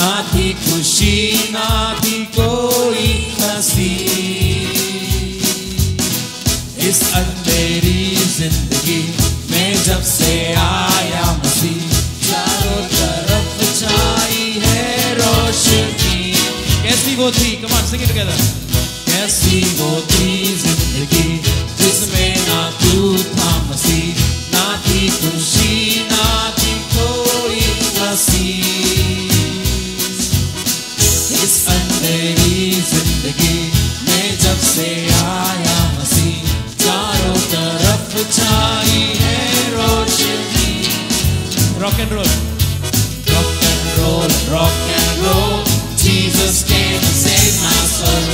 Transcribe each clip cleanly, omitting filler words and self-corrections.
ना थी खुशी ना थी कोई हंसी। इस अंधेरी जिंदगी में जब से आया मसीह, चारों तरफ छाई है रोशनी। कैसी वो थी, come on, sing it together. कैसी वो थी जिंदगी जिसमें ना तू था मसीह, ना थी खुशी ना थी कोई हंसी। इस अंधेरी जिंदगी में जब से आया मसीह, चारों तरफ छाई है रोशनी। Rock and roll, rock and roll, rock and roll. Jesus came to save my soul.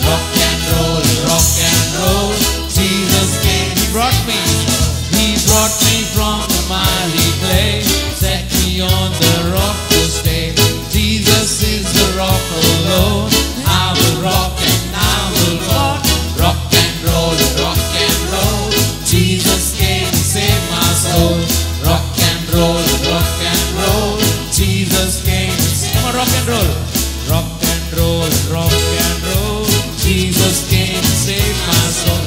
Rock and roll, rock and roll. Jesus came, He brought me from the miry clay, set me on the rock to stay. Jesus is the rock alone. I will rock and I will rock. Rock and roll, rock and roll. Jesus came to save my soul. Rock and roll, rock and roll. Jesus came to save. Come on, rock and roll. Rock and roll, rock and roll. Jesus came to save my soul.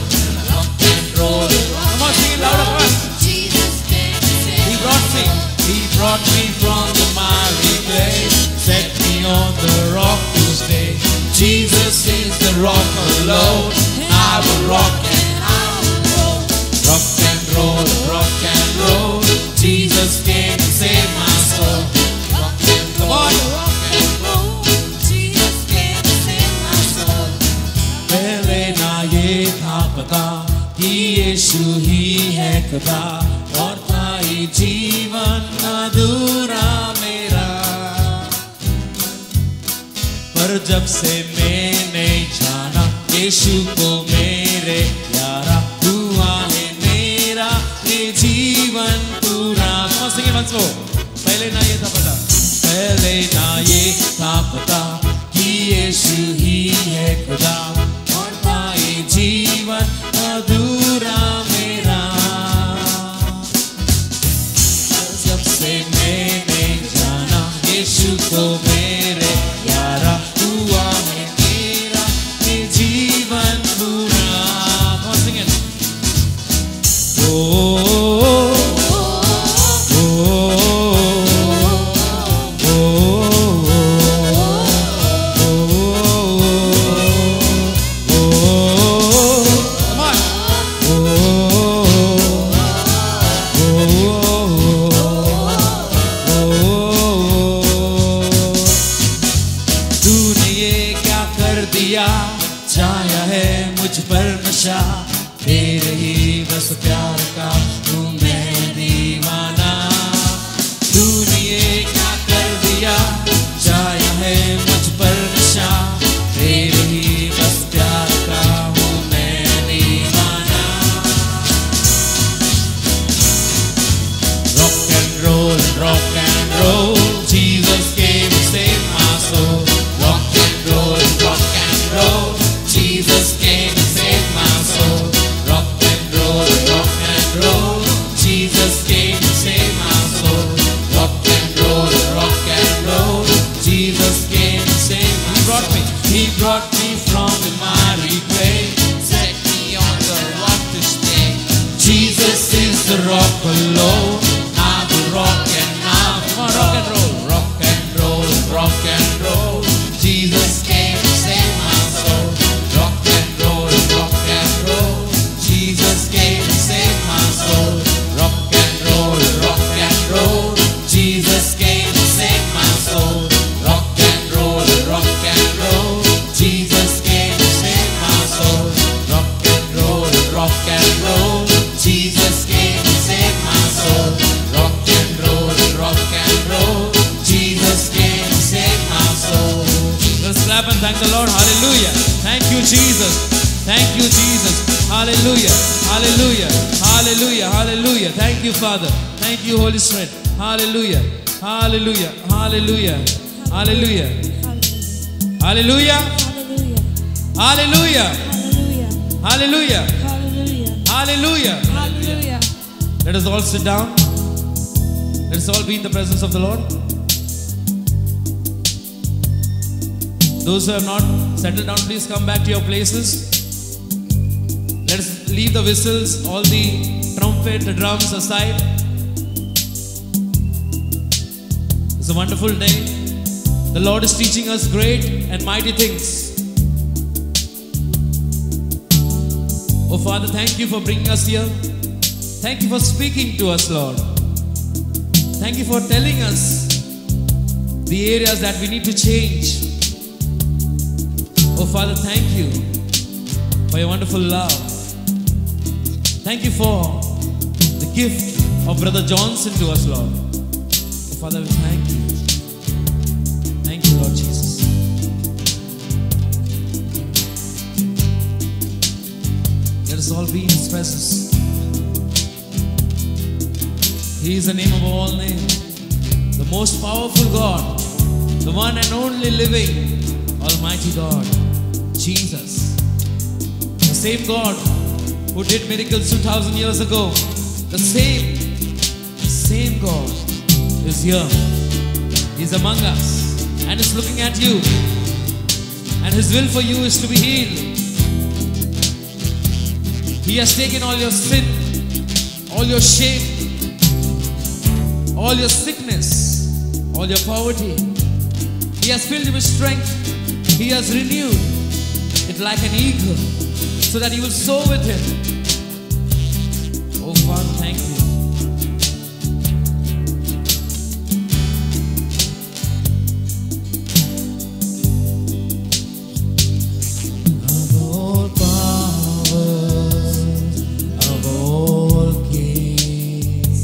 Rock and roll. Come on, sing it louder for us. Jesus came to save. He brought me from the miry clay, set me on the rock to stay. Jesus is the rock alone. I will rock and I will roll. Rock and roll, rock and roll. Jesus came to save my soul. Rock and roll, come on, rock and roll. Jesus came to save my soul. पहले ना ये था पता कि यीशु ही है खुदा, और था ये जीवन अधूरा मेरा। पर जब से मैंने जाना यीशु को मेरे यारा, हुआ है मेरा ये जीवन पूरा। पहले ना ये था पता, पहले ना ये था पता कि यीशु ही है खुदा, और था ये जीवन अधूरा मेरा। जब से मैंने जाना यीशु को मेरे यारा, हुआ है मेरा ये जीवन पूरा। कौन सिंगे? छाया है मुझ पर नशा, तेरे ही बस प्यार का हूँ मैं दीवाना। तूने ये क्या कर दिया, छाया है मुझ पर नशा, तेरे ही बस प्यार का हूँ मैं दीवाना। Rock and roll, rock and roll. Jesus came to save my soul. Rock and roll, rock and roll. Jesus came to save my soul. Rock and roll, rock and roll. Jesus came to save my soul. Rock and roll, rock and roll. Jesus came to save my soul. He brought me from the miry clay, set me on the rock to stay. Jesus is the rock alone. I will rock and I will rock and roll, rock and roll, rock and roll. Jesus came to save my soul. Rock and roll, rock and roll. Jesus came to save my soul. Rock and roll, rock and roll. Jesus came to save my soul. Rock and roll, rock and roll. Jesus came to save my soul. Rock and roll, rock and roll. Jesus came to save my soul. Rock and roll, rock and roll. Jesus came to save my soul. Let's clap and thank the Lord. Hallelujah. Thank you, Jesus. Thank you, Jesus. Hallelujah. Hallelujah. Hallelujah. Hallelujah. Thank you, Father. Thank you, Holy Spirit. Hallelujah. Hallelujah. Hallelujah. Hallelujah. Hallelujah. Hallelujah. Hallelujah. Hallelujah. Hallelujah. Let us all sit down. Let us all be in the presence of the Lord. Those who have not settled down, please come back to your places. Let us leave the whistles, all the trumpet, the drums aside. It's a wonderful day. The Lord is teaching us great and mighty things. Oh Father, thank you for bringing us here. Thank you for speaking to us, Lord. Thank you for telling us the areas that we need to change. Oh Father, thank you for your wonderful love. Thank you for the gift of Brother Johnson to us, Lord. Oh Father, we thank you. Thank you, Lord Jesus. Let us all be in His presence. He is the name of all names, the most powerful God, the one and only living Almighty God, Jesus. The same God who did miracles 2,000 years ago, the same God is here. He's among us and is looking at you, and His will for you is to be healed. He has taken all your sin, all your shame, all your sickness, all your poverty. He has filled you with strength. He has renewed it like an eagle, so that you will soar with Him. Oh Father, thank you. Of all powers, of all kings,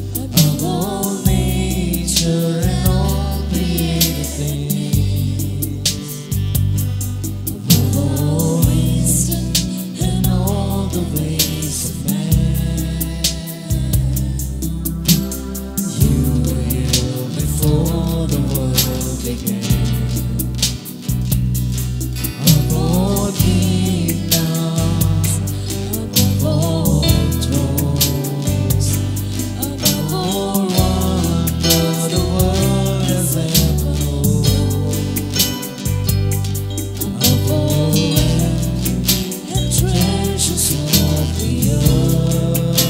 of all nature and all created things, of all wisdom and all the ways of man, you were here before the world began. Of all kingdoms, of all thrones, of all wonder the world has ever known, of all wealth and treasures of the earth,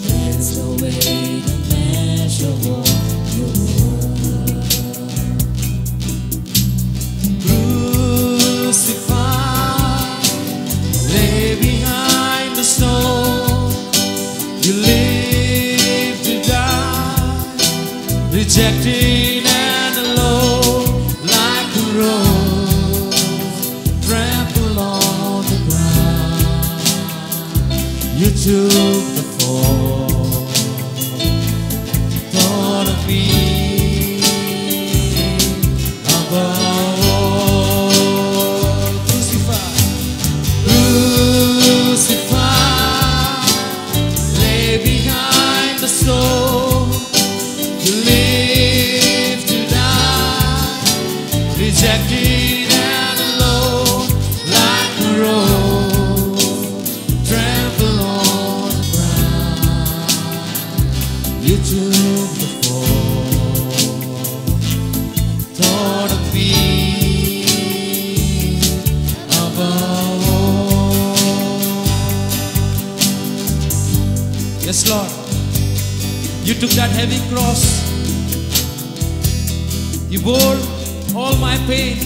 there's no way to measure what you were. Crucified, lay behind the stone. You live to die, rejected and alone, like a rose trampled on the ground. You took the fall, thought of me above all. Crucified, lay behind the stone. You live to die, rejected and alone, like a rose trampled on the ground. You took the fall, thought of me above all. Yes, Lord, you took that heavy cross. You bore all my pain.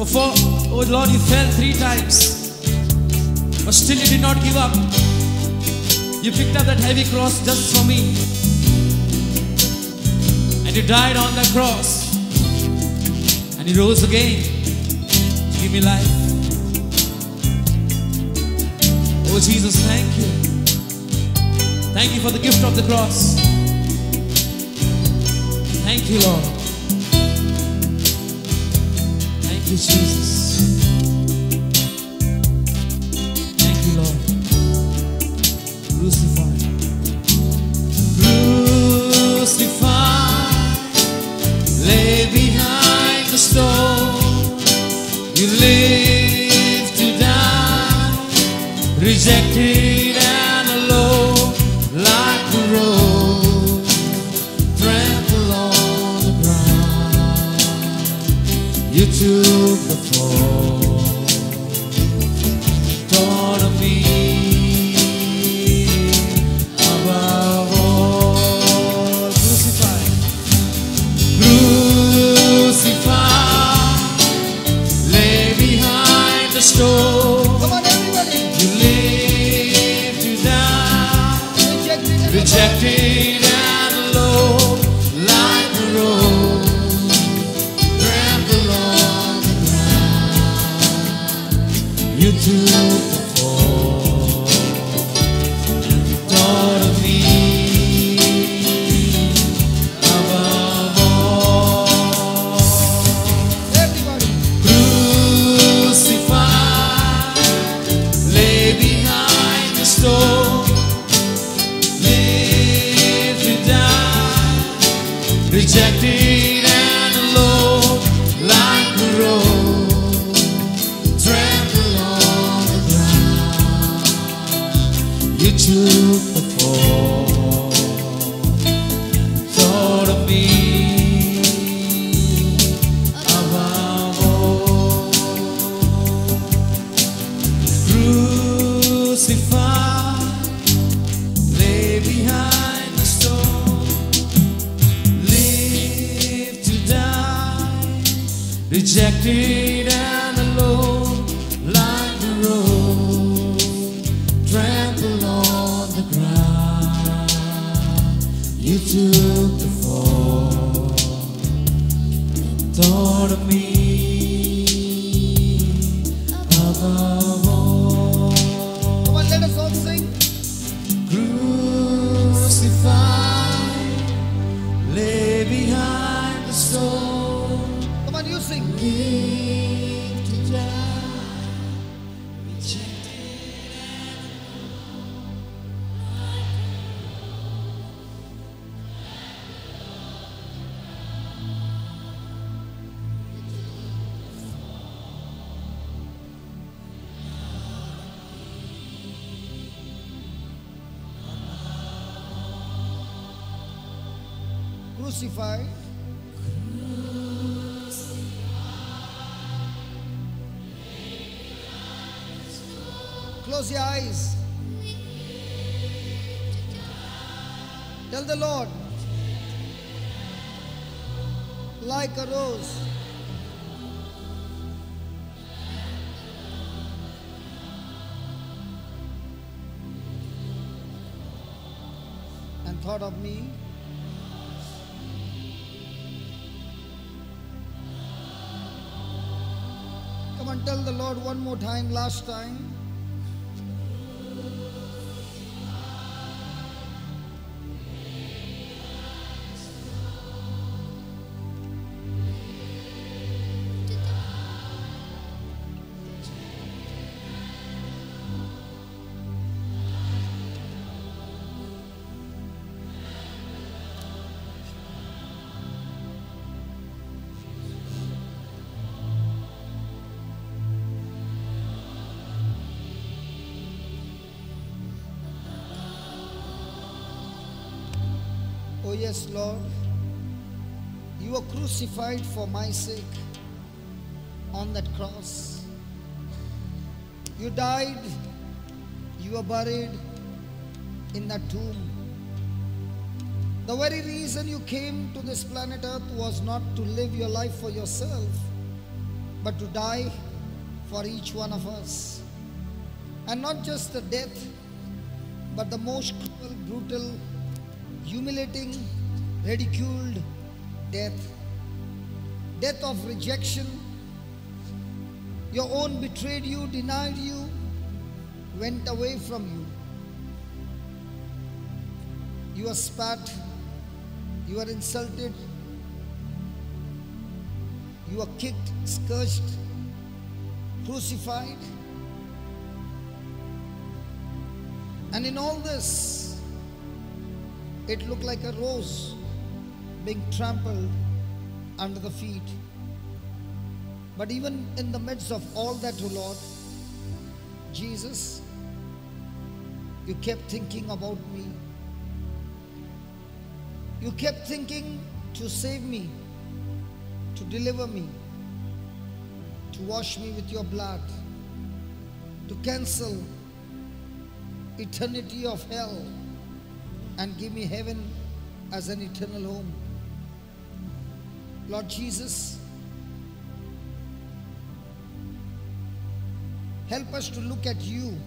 Oh Lord, you fell 3 times, but still you did not give up. You picked up that heavy cross just for me, and you died on that cross, and you rose again to give me life. Oh Jesus, thank you. Thank you for the gift of the cross. Thank you, Lord. Thank you, Jesus. Thank you, Lord. Crucified, lay behind the stone. You live to die, rejected and alone, like a rose trampled on the ground. You took the fall. Thought of me above all. Crucified. Crucified. Lay behind the stone. Come on, everybody. You live to die. Rejected and alone. Like a rose. Trampled on the ground. You took the fall. Thought of me above all. Everybody. Crucified, lay behind the stone, live to die, rejected and alone, like a rose, trampled on the ground. You took the fall, thought of me above all. Crucified, lay behind the stone, live to die, rejected and alone, like a rose, trampled on the ground. You took the fall, thought of me above all. Come on, let us all sing. Crucified, lay behind the stone, Come on, you sing. live to die, rejected and Crucified. Close your eyes. Tell the Lord, like a rose, and thought of me. Come on, tell the Lord one more time, last time. Oh yes, Lord, you were crucified for my sake on that cross. You died, you were buried in that tomb. The very reason you came to this planet Earth was not to live your life for yourself, but to die for each one of us. And not just the death, but the most cruel, brutal, humiliating, ridiculed death. Death of rejection. Your own betrayed you, denied you, went away from you. You were spat, you were insulted, you were kicked, scourged, crucified. And in all this, it looked like a rose being trampled under the feet. But even in the midst of all that, O Lord, Jesus, you kept thinking about me. You kept thinking to save me, to deliver me. to wash me with your blood, to cancel eternity of hell and give me heaven as an eternal home. Lord Jesus, help us to look at you,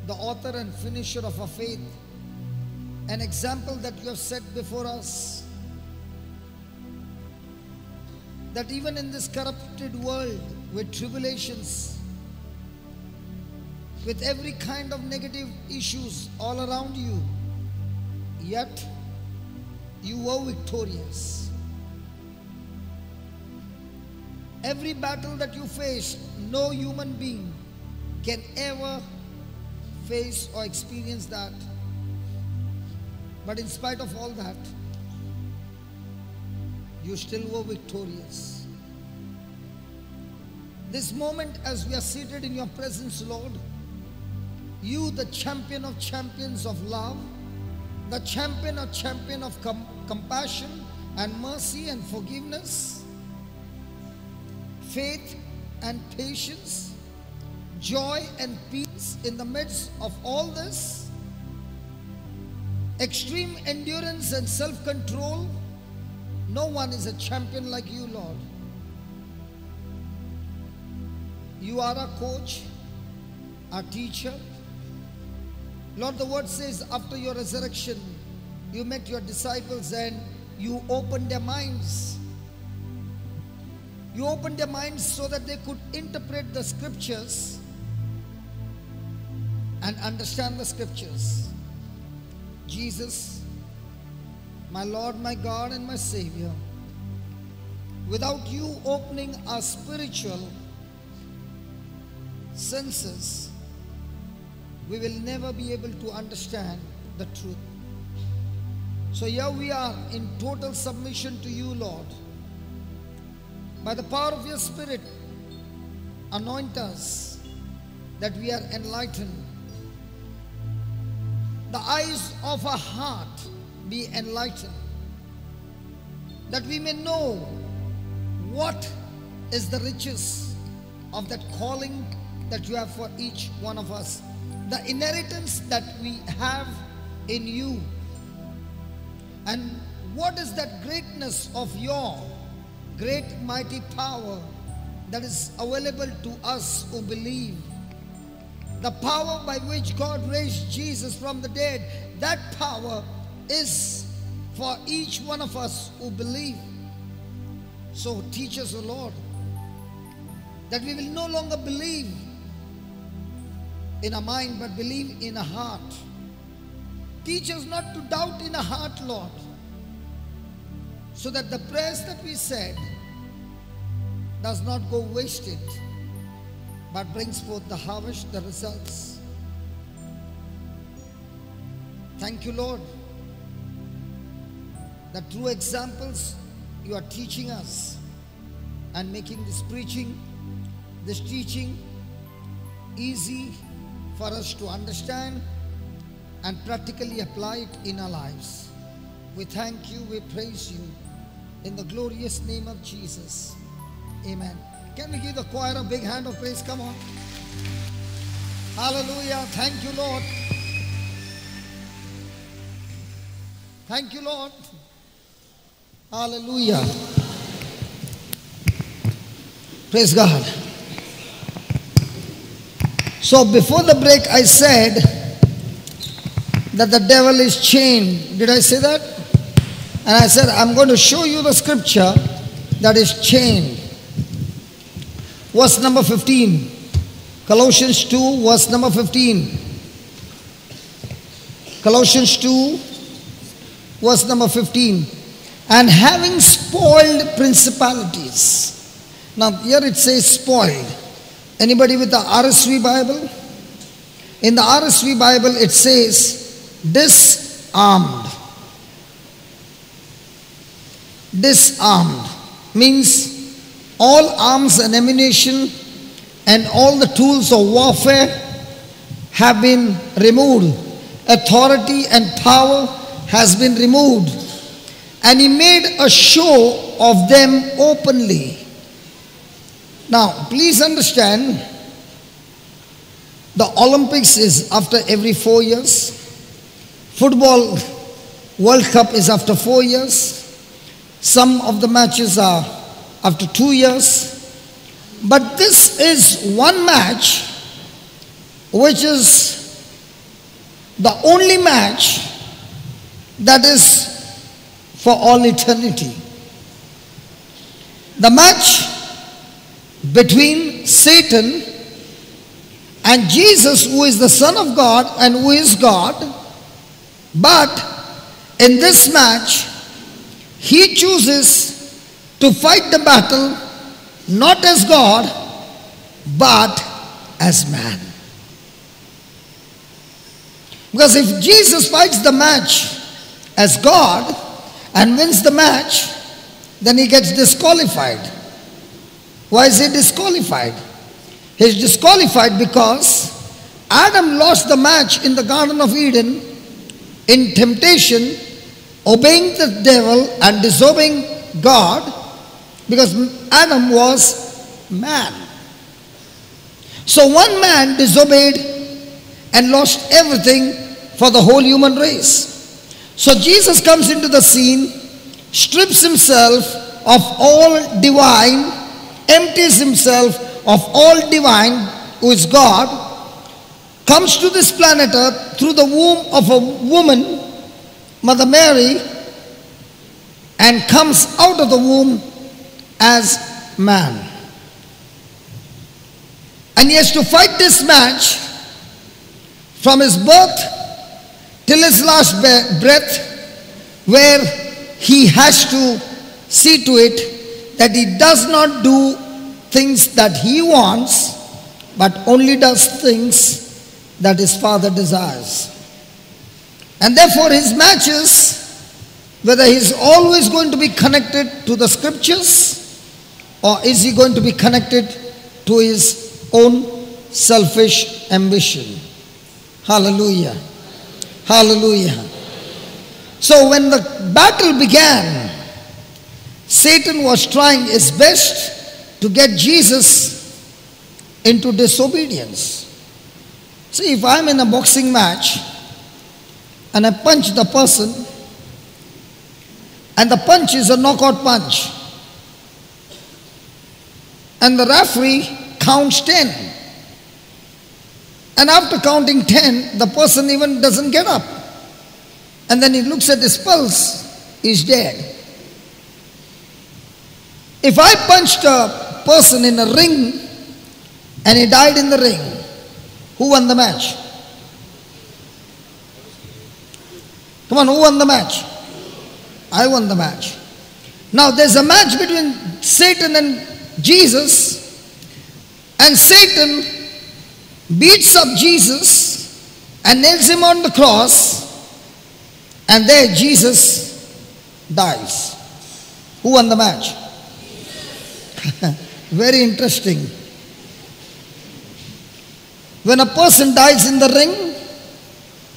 the author and finisher of our faith, an example that you have set before us, that even in this corrupted world with tribulations, with every kind of negative issues all around you, yet you were victorious. Every battle that you faced, no human being can ever face or experience that. But in spite of all that, you still were victorious. This moment, as we are seated in your presence, Lord, you, the champion of champions of love, the champion of compassion and mercy and forgiveness, faith and patience, joy and peace in the midst of all this, extreme endurance and self-control. No one is a champion like you, Lord. You are our coach, our teacher. Lord, the word says after your resurrection, you met your disciples and you opened their minds. You opened their minds so that they could interpret the scriptures and understand the scriptures. Jesus, my Lord, my God, and my Savior, without you opening our spiritual senses, we will never be able to understand the truth. So here we are in total submission to you, Lord. By the power of your Spirit, anoint us that we are enlightened. The eyes of our heart be enlightened, that we may know what is the riches of that calling that you have for each one of us, the inheritance that we have in you, and what is that greatness of your great mighty power that is available to us who believe. The power by which God raised Jesus from the dead, that power is for each one of us who believe. So teach us, O Lord, that we will no longer believe in a mind but believe in a heart. Teach us not to doubt in a heart, Lord, so that the prayers that we said does not go wasted but brings forth the harvest, the results. Thank you, Lord, that through examples you are teaching us and making this preaching, this teaching easy for us to understand and practically apply it in our lives. We thank you, we praise you in the glorious name of Jesus. Amen. Can we give the choir a big hand of praise? Come on. Hallelujah. Thank you, Lord. Thank you, Lord. Hallelujah. Praise God. So before the break I said that the devil is chained. Did I say that? And I said I'm going to show you the scripture that is chained. Verse number 15. Colossians 2 verse number 15. Colossians 2 verse number 15. And having spoiled principalities. Now here it says spoiled. Anybody with the RSV Bible? In the RSV Bible it says disarmed. Disarmed means all arms and ammunition and all the tools of warfare have been removed. Authority and power has been removed. And he made a show of them openly. Now, please understand, the Olympics is after every 4 years. Football World Cup is after 4 years. Some of the matches are after 2 years. But this is one match which is the only match that is for all eternity. The match between Satan and Jesus, who is the Son of God and who is God. But in this match, he chooses to fight the battle not as God, but as man. Because if Jesus fights the match as God and wins the match, then he gets disqualified. Why is he disqualified? He is disqualified because Adam lost the match in the Garden of Eden in temptation, obeying the devil and disobeying God, because Adam was man. So one man disobeyed and lost everything for the whole human race. So Jesus comes into the scene, strips himself of all divine, empties himself of all divine, who is God, comes to this planet Earth through the womb of a woman, Mother Mary, and comes out of the womb as man. And he has to fight this match from his birth till his last breath, where he has to see to it that he does not do things that he wants, but only does things that his Father desires. And therefore his matches, whether he is always going to be connected to the scriptures, or is he going to be connected to his own selfish ambition. Hallelujah. Hallelujah. So when the battle began, Satan was trying his best to get Jesus into disobedience. See, if I'm in a boxing match and I punch the person, and the punch is a knockout punch, and the referee counts 10, and after counting 10, the person even doesn't get up, and then he looks at his pulse, he's dead. If I punched a person in a ring and he died in the ring, who won the match? Come on, who won the match? I won the match. Now there's a match between Satan and Jesus, and Satan beats up Jesus and nails him on the cross, and there Jesus dies. Who won the match? Very interesting. When a person dies in the ring,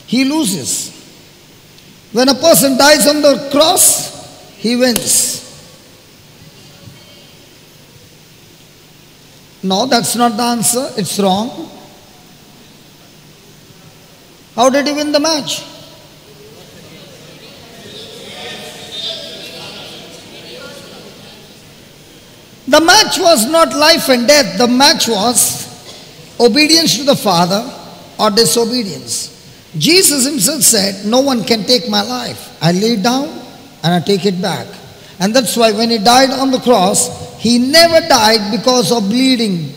he loses. When a person dies on the cross, he wins. No, that's not the answer. It's wrong. How did he win the match? The match was not life and death. The match was obedience to the Father or disobedience. Jesus himself said, no one can take my life. I lay it down and I take it back. And that's why when he died on the cross, he never died because of bleeding.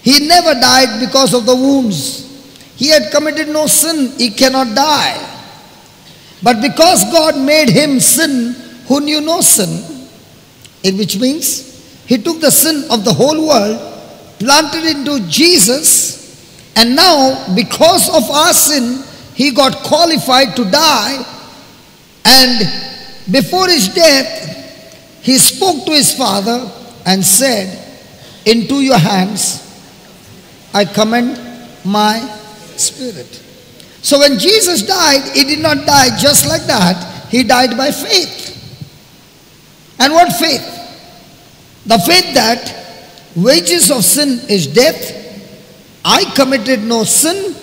He never died because of the wounds. He had committed no sin. He cannot die. But because God made him sin who knew no sin, which means he took the sin of the whole world, planted into Jesus, and now because of our sin, he got qualified to die. And before his death, he spoke to his Father and said, into your hands I commend my spirit. So when Jesus died, he did not die just like that. He died by faith. And what faith? The faith that wages of sin is death. I committed no sin,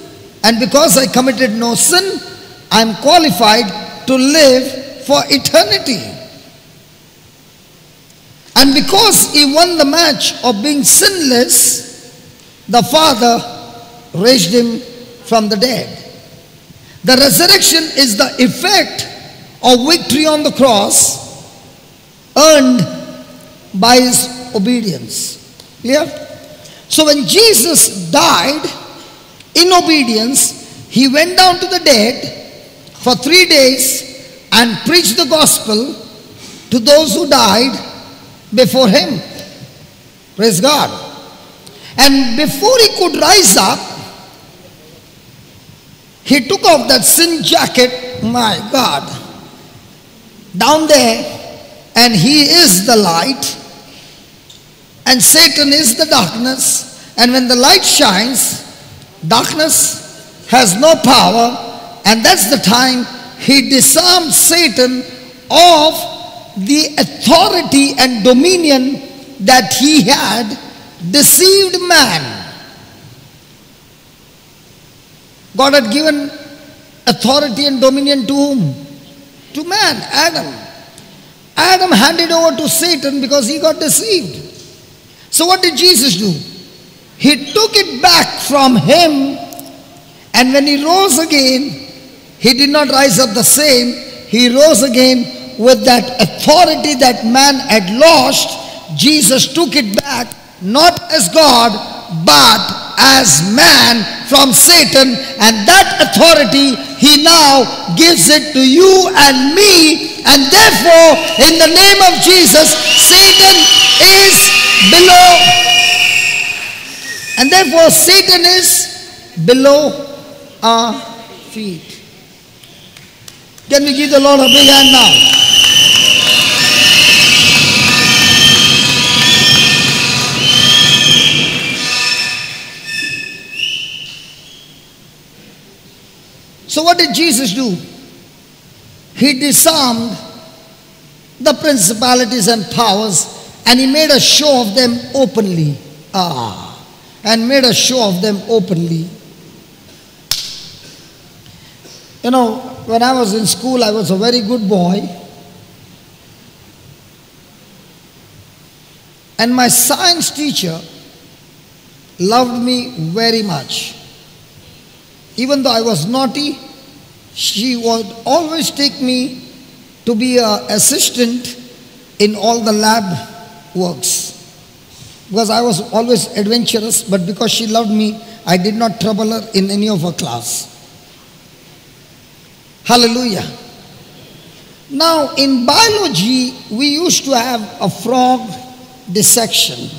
and because I committed no sin, I am qualified to live for eternity. And because he won the match of being sinless, the Father raised him from the dead. The resurrection is the effect of victory on the cross earned by his obedience. Clear? So when Jesus died in obedience, he went down to the dead for 3 days and preached the gospel to those who died before him. Praise God. And before he could rise up, he took off that sin jacket, my God, down there, and he is the light, and Satan is the darkness. And when the light shines, darkness has no power, and that's the time he disarmed Satan of the authority and dominion that he had deceived man. God had given authority and dominion to whom? To man, Adam. Adam handed over to Satan because he got deceived. So what did Jesus do? He took it back from him, and when he rose again, he did not rise up the same. He rose again with that authority that man had lost. Jesus took it back, not as God, but as man from Satan, and that authority he now gives it to you and me. And therefore, in the name of Jesus, Satan is below, and therefore Satan is below our feet. Can we give the Lord a big hand now? So what did Jesus do? He disarmed the principalities and powers, and he made a show of them openly. And made a show of them openly. You know, when I was in school, I was a very good boy. And my science teacher loved me very much. Even though I was naughty, she would always take me to be an assistant in all the lab works. Because I was always adventurous, but because she loved me, I did not trouble her in any of her class. Hallelujah. Now, in biology, we used to have a frog dissection.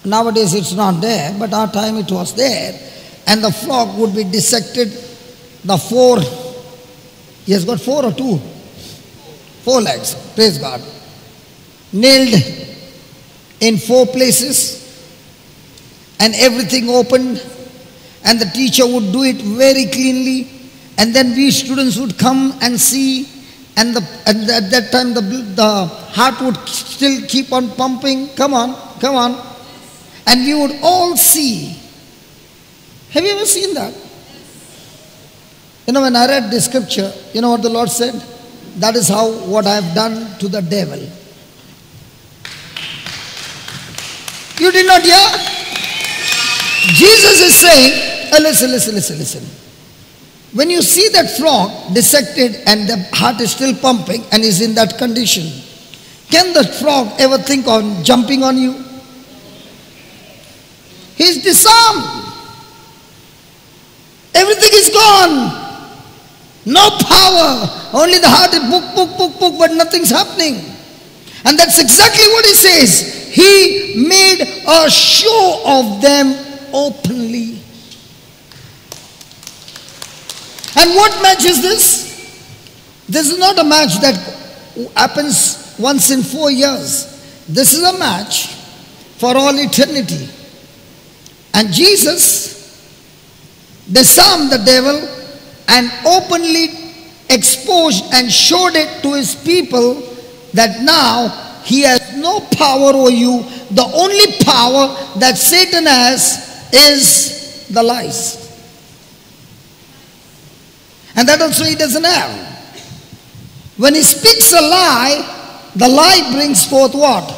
Nowadays it's not there, but our time it was there. And the frog would be dissected, the four, he has got 4 or 2? 4 legs, praise God. Nailed in 4 places, and everything opened, and the teacher would do it very cleanly, and then we students would come and see, and at that time the heart would still keep on pumping. Come on, come on. And we would all see. Have you ever seen that? You know, when I read this scripture, you know what the Lord said? That is what I have done to the devil. You did not hear? Jesus is saying, listen. When you see that frog dissected and the heart is still pumping and is in that condition, can the frog ever think on jumping on you? He's disarmed. Everything is gone. No power. Only the heart is book, but nothing's happening. And that's exactly what he says. He made a show of them openly. And what match is this? This is not a match that happens once in 4 years. This is a match for all eternity. And Jesus disarmed the devil and openly exposed and showed it to his people that now he has has no power over you. The only power that Satan has is the lies. And that also he doesn't have. When he speaks a lie, the lie brings forth what?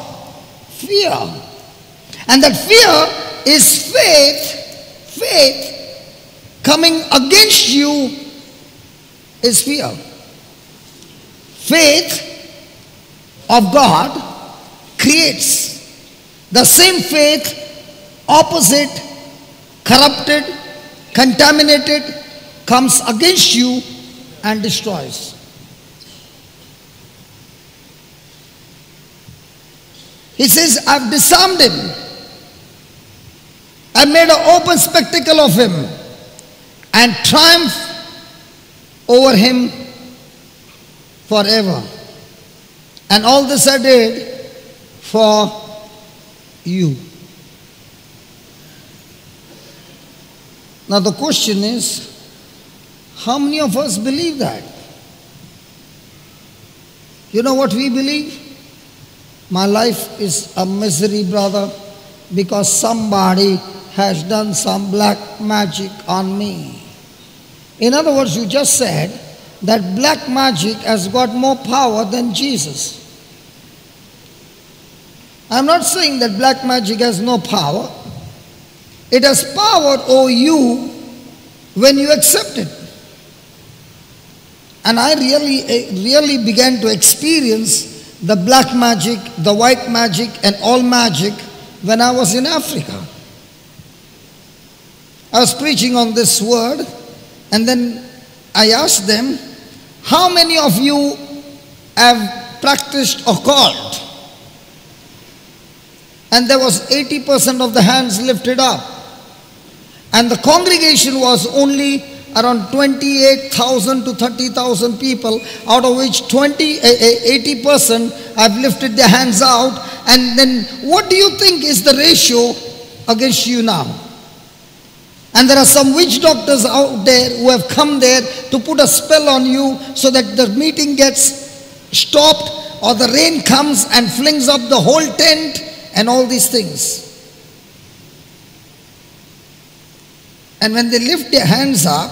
Fear. And that fear is faith. Faith coming against you is fear. Faith of God creates. The same faith, opposite, corrupted, contaminated, comes against you and destroys. He says, I've disarmed him. I made an open spectacle of him and triumphed over him forever. And all this I did for you. Now the question is, how many of us believe that? You know what we believe? My life is a misery, brother, because somebody has done some black magic on me. In other words, you just said that black magic has got more power than Jesus. I'm not saying that black magic has no power. It has power over you when you accept it. And I really began to experience the black magic, the white magic, and all magic when I was in Africa. I was preaching on this word, and then I asked them, how many of you have practiced occult? And there was 80% of the hands lifted up. And the congregation was only around 28,000 to 30,000 people, out of which 80% have lifted their hands out. And then what do you think is the ratio against you now? And there are some witch doctors out there who have come there to put a spell on you so that the meeting gets stopped, or the rain comes and flings up the whole tent and all these things. And when they lift their hands up,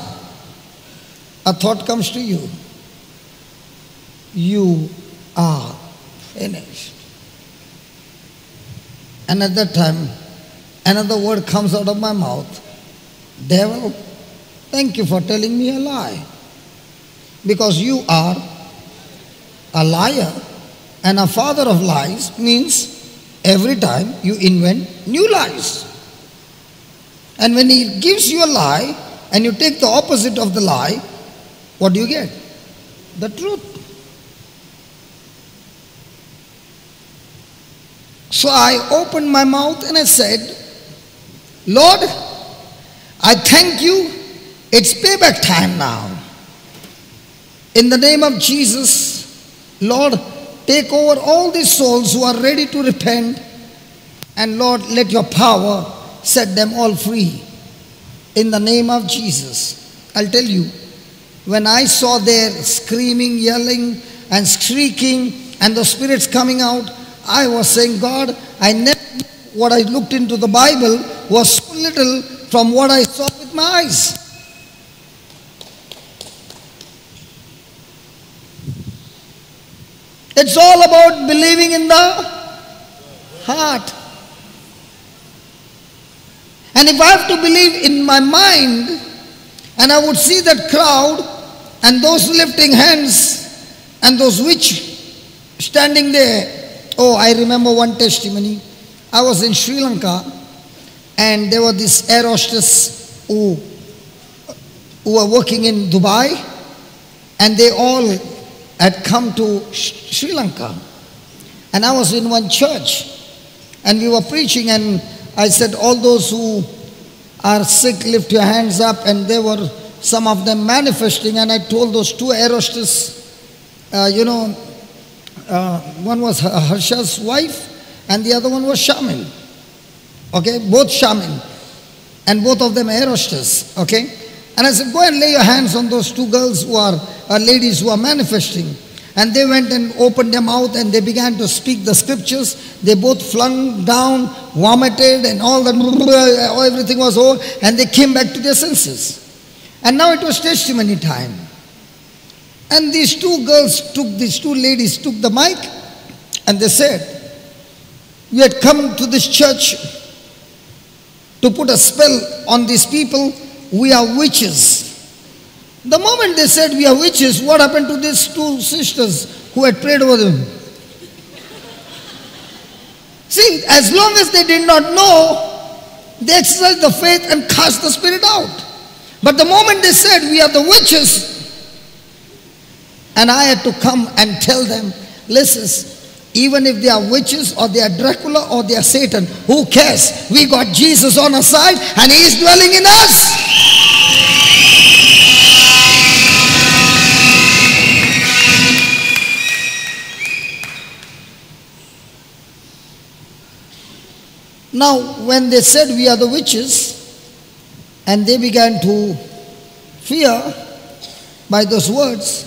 a thought comes to you. You are finished. And at that time, another word comes out of my mouth. Devil, thank you for telling me a lie. Because you are a liar, and a father of lies means every time you invent new lies. And when he gives you a lie and you take the opposite of the lie, what do you get? The truth. So I opened my mouth and I said, Lord, I thank you. It's payback time now. In the name of Jesus, Lord, take over all these souls who are ready to repent, and Lord, let your power set them all free. In the name of Jesus. I'll tell you, when I saw their screaming, yelling, and shrieking, and the spirits coming out, I was saying, God, I never knew what I looked into the Bible was so little from what I saw with my eyes. It's all about believing in the heart. And if I have to believe in my mind, and I would see that crowd and those lifting hands and those witch standing there. Oh, I remember one testimony. I was in Sri Lanka, and there were these air hostess who were working in Dubai, and they all had come to Sri Lanka. And I was in one church, and we were preaching, and I said, all those who are sick, lift your hands up. And there were some of them manifesting, and I told those two air hostesses, one was Harsha's wife, and the other one was shaman. Okay, both shaman, and both of them air hostess. Okay, and I said, go and lay your hands on those two girls who are ladies who are manifesting. And they went and opened their mouth and they began to speak the scriptures. They both flung down, vomited, and all that, everything was over, and they came back to their senses. And now it was testimony time. And these two ladies took the mic and they said, "We had come to this church to put a spell on these people. We are witches." The moment they said we are witches, what happened to these two sisters who had prayed over them? See, as long as they did not know, they exercised the faith and cast the spirit out. But the moment they said we are the witches, and I had to come and tell them, listen, even if they are witches or they are Dracula or they are Satan, who cares? We got Jesus on our side and he is dwelling in us. Now, when they said we are the witches, and they began to fear by those words,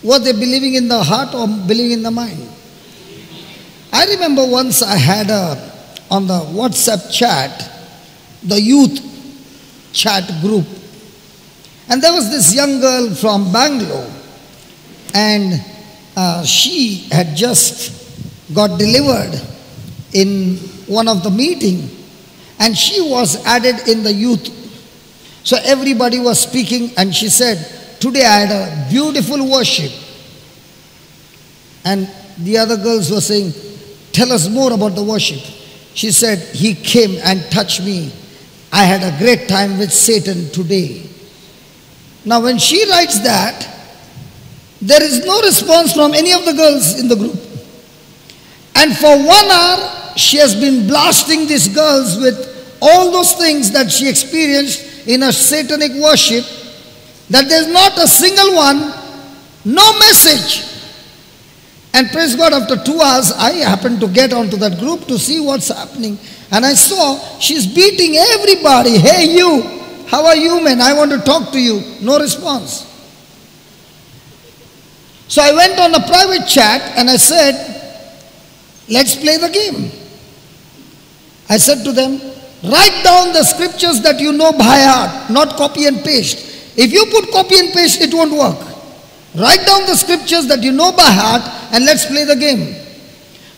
were they believing in the heart or believing in the mind? I remember once I had on the WhatsApp chat, the youth chat group, and there was this young girl from Bangalore, and she had just got delivered in one of the meeting, and she was added in the youth. So everybody was speaking, and she said, "Today I had a beautiful worship." And the other girls were saying, "Tell us more about the worship." She said, "He came and touched me. I had a great time with Satan today." Now when she writes that, there is no response from any of the girls in the group. And for 1 hour, she has been blasting these girls with all those things that she experienced in her satanic worship, that there's not a single one, no message. And praise God, after 2 hours, I happened to get onto that group to see what's happening. And I saw she's beating everybody. "Hey you, how are you, man? I want to talk to you." No response. So I went on a private chat and I said, "Let's play the game." I said to them, "Write down the scriptures that you know by heart, not copy and paste. If you put copy and paste, it won't work. Write down the scriptures that you know by heart and let's play the game."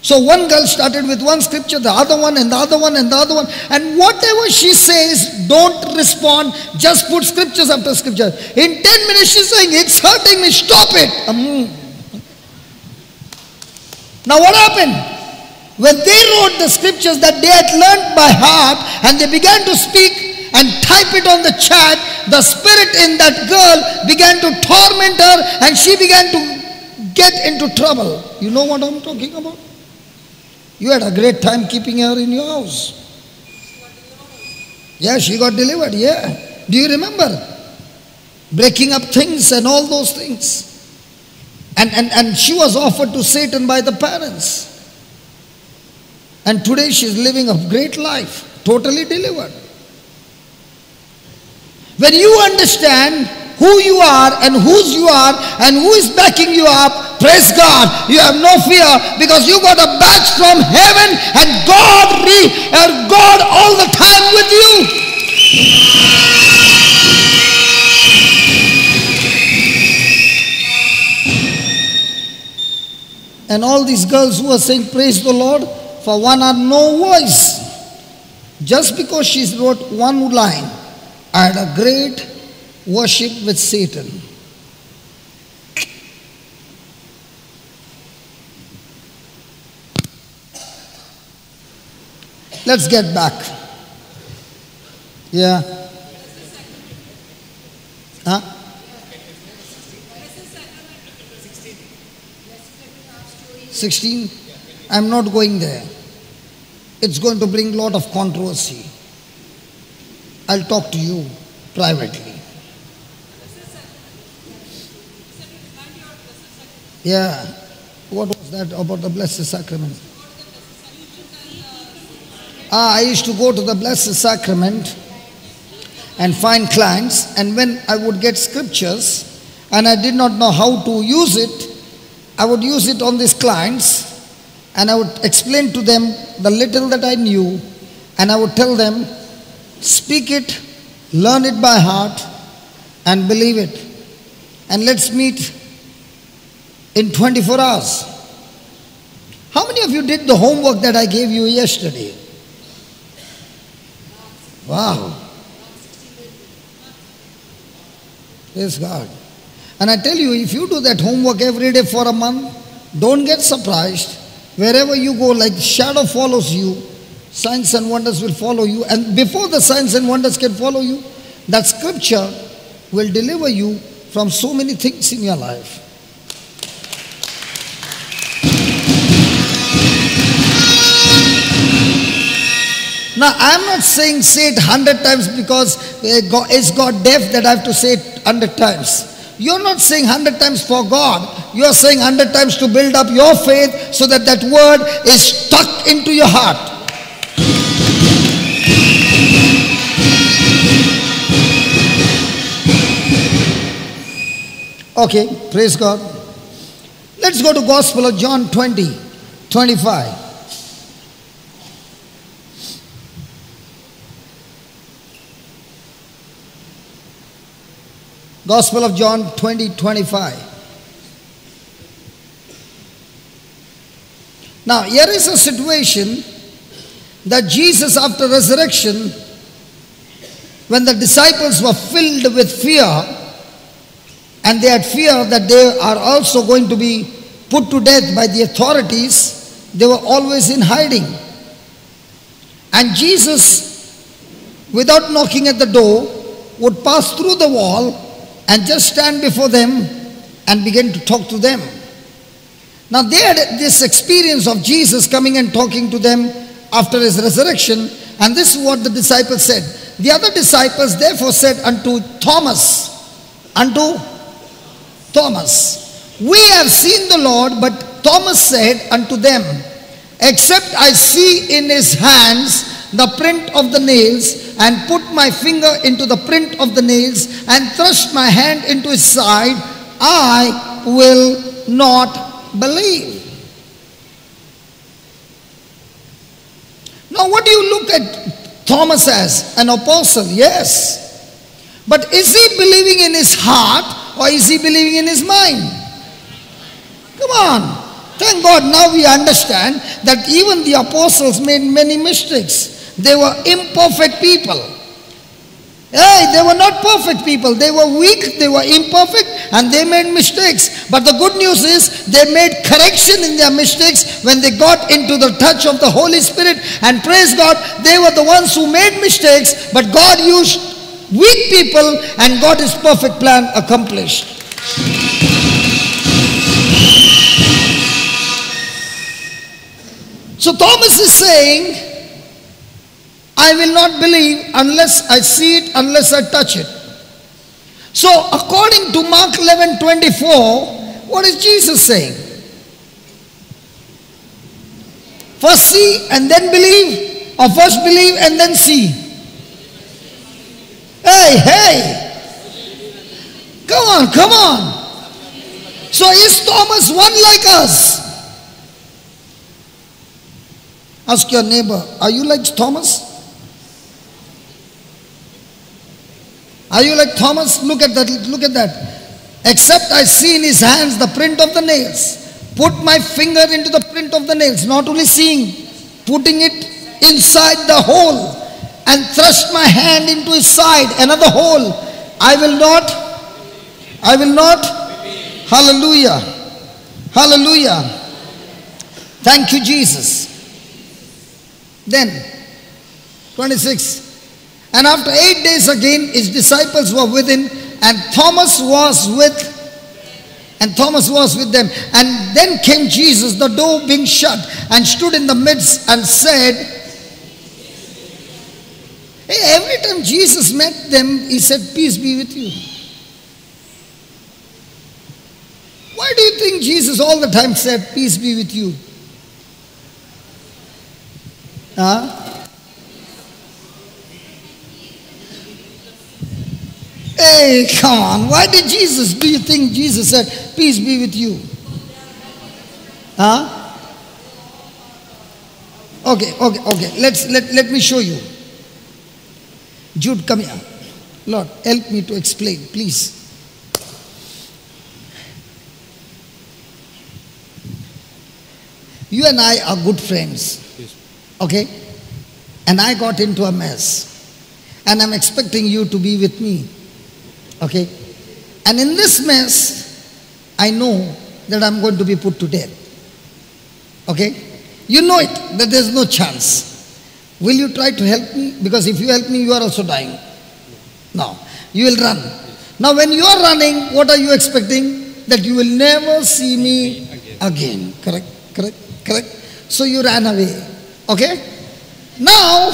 So one girl started with one scripture, the other one and the other one and the other one. And whatever she says, don't respond, just put scriptures after scripture. In 10 minutes she's saying, "It's hurting me, stop it." Now what happened? When they wrote the scriptures that they had learned by heart and they began to speak and type it on the chat, the spirit in that girl began to torment her and she began to get into trouble. You know what I'm talking about? You had a great time keeping her in your house. Yeah, she got delivered, yeah. Do you remember? Breaking up things and all those things. And she was offered to Satan by the parents. And today she's living a great life, totally delivered. When you understand who you are and whose you are and who is backing you up, praise God, you have no fear because you got a badge from heaven and God all the time with you. And all these girls who are saying praise the Lord, for 1 hour no voice. Just because she wrote one line, "I had a great worship with Satan." Let's get back. Yeah. Huh? 16? I'm not going there. It's going to bring a lot of controversy. I'll talk to you privately. Yeah. What was that about the Blessed Sacrament? I used to go to the Blessed Sacrament and find clients, and when I would get scriptures and I did not know how to use it, I would use it on these clients and I would explain to them the little that I knew, and I would tell them, speak it, learn it by heart and believe it, and let's meet in 24 hours. How many of you did the homework that I gave you yesterday? Wow. Praise God. And I tell you, if you do that homework every day for a month, don't get surprised. Wherever you go, like shadow follows you, signs and wonders will follow you. And before the signs and wonders can follow you, that scripture will deliver you from so many things in your life. Now, I'm not saying say it 100 times because is God deaf that I have to say it 100 times. You're not saying 100 times for God. You're saying 100 times to build up your faith so that that word is stuck into your heart. Okay, praise God. Let's go to Gospel of John 20:25. Gospel of John 20:25. Now, here is a situation that Jesus, after resurrection, when the disciples were filled with fear, and they had fear that they are also going to be put to death by the authorities, they were always in hiding. And Jesus, without knocking at the door, would pass through the wall and just stand before them and begin to talk to them. Now they had this experience of Jesus coming and talking to them after his resurrection, and this is what the disciples said. The other disciples therefore said unto Thomas, we have seen the Lord. But Thomas said unto them, except I see in his hands the print of the nails, and put my finger into the print of the nails, and thrust my hand into his side, I will not believe. Now, what do you look at Thomas as? An apostle, yes. But is he believing in his heart, or is he believing in his mind? Come on. Thank God now we understand that even the apostles made many mistakes. They were imperfect people. Hey, they were not perfect people. They were weak, they were imperfect, and they made mistakes. But the good news is they made correction in their mistakes when they got into the touch of the Holy Spirit. And praise God, they were the ones who made mistakes, but God used weak people and got his perfect plan accomplished. So Thomas is saying, I will not believe unless I see it, unless I touch it. So according to Mark 11:24, what is Jesus saying? First see and then believe, or first believe and then see? Hey, come on. So is Thomas one like us? Ask your neighbor, are you like Thomas? Are you like Thomas? Look at that. Except I see in his hands the print of the nails. Put my finger into the print of the nails. Not only seeing, putting it inside the hole. And thrust my hand into his side. Another hole. I will not. Hallelujah. Hallelujah. Thank you, Jesus. Then, 26. And after 8 days again, his disciples were with him, and Thomas was with them. And then came Jesus, the door being shut, and stood in the midst and said, hey, every time Jesus met them, he said, peace be with you. Why do you think Jesus all the time said, peace be with you? Hey, come on. Why did Jesus, do you think Jesus said, peace be with you? Huh? Okay. Let me show you. Jude, come here. Lord, help me to explain, please. You and I are good friends. Okay? And I got into a mess. And I'm expecting you to be with me. Okay? And in this mess, I know that I'm going to be put to death. Okay? You know it, that there's no chance. Will you try to help me? Because if you help me, you are also dying. No. You will run. Now when you are running, what are you expecting? That you will never see me again. Correct? So you ran away. Okay? Now,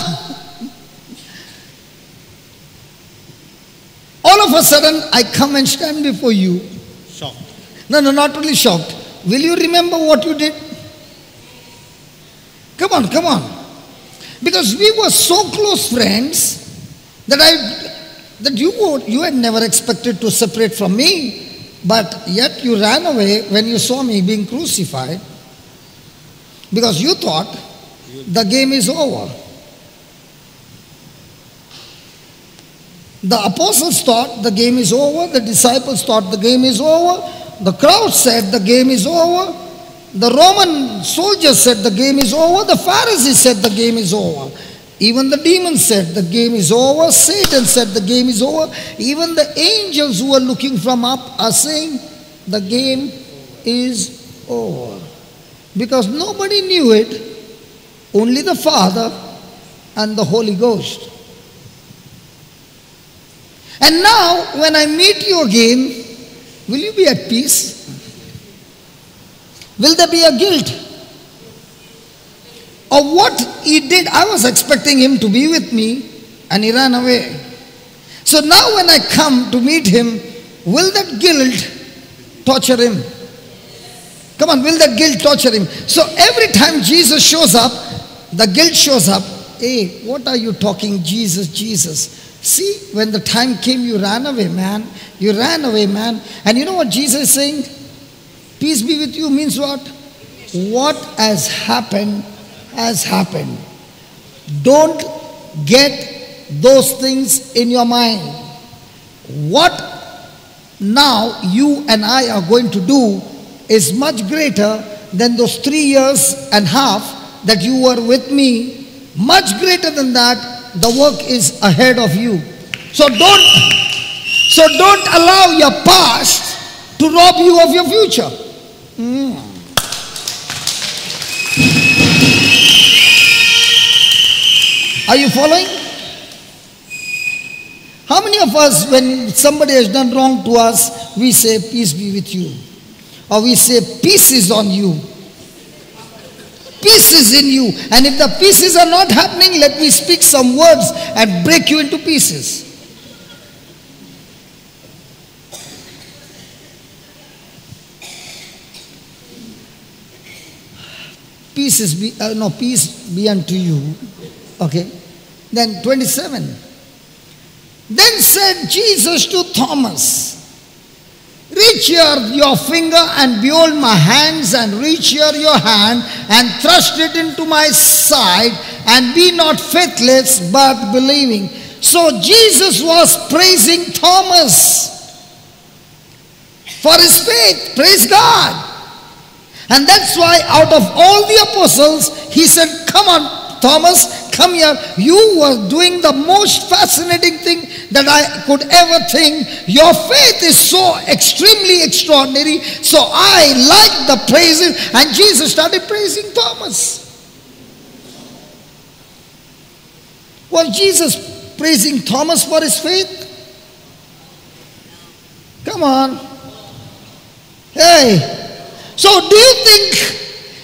all of a sudden, I come and stand before you. Shocked. No, not really shocked. Will you remember what you did? Come on. Because we were so close friends that you had never expected to separate from me, but yet you ran away when you saw me being crucified because you thought the game is over. The apostles thought the game is over. The disciples thought the game is over. The crowd said the game is over. The Roman soldiers said the game is over. The Pharisees said the game is over. Even the demons said the game is over. Satan said the game is over. Even the angels who are looking from up are saying the game is over. Because nobody knew it, only the Father and the Holy Ghost. And now, when I meet you again, will you be at peace? Will there be a guilt? Or what he did, I was expecting him to be with me, and he ran away. So now when I come to meet him, will that guilt torture him? Come on, will that guilt torture him? So every time Jesus shows up, the guilt shows up. Hey, what are you talking, Jesus? See, when the time came, you ran away, man. You ran away, man. And you know what Jesus is saying? Peace be with you means what? What has happened has happened. Don't get those things in your mind. What now you and I are going to do is much greater than those 3 years and a half that you were with me. Much greater than that. The work is ahead of you. So don't allow your past to rob you of your future. Are you following? How many of us, when somebody has done wrong to us, we say, peace be with you? Or we say, peace is on you. Peace is in you. And if the pieces are not happening, let me speak some words and break you into pieces. Peace be unto you. Okay. Then 27. Then said Jesus to Thomas, reach here your finger and behold my hands, and reach here your hand and thrust it into my side, and be not faithless but believing. So Jesus was praising Thomas for his faith. Praise God. And that's why out of all the apostles, he said, come on Thomas, come here. You were doing the most fascinating thing that I could ever think. Your faith is so extremely extraordinary. So I like the praises. And Jesus started praising Thomas. Was Jesus praising Thomas for his faith? Come on. Hey. So do you think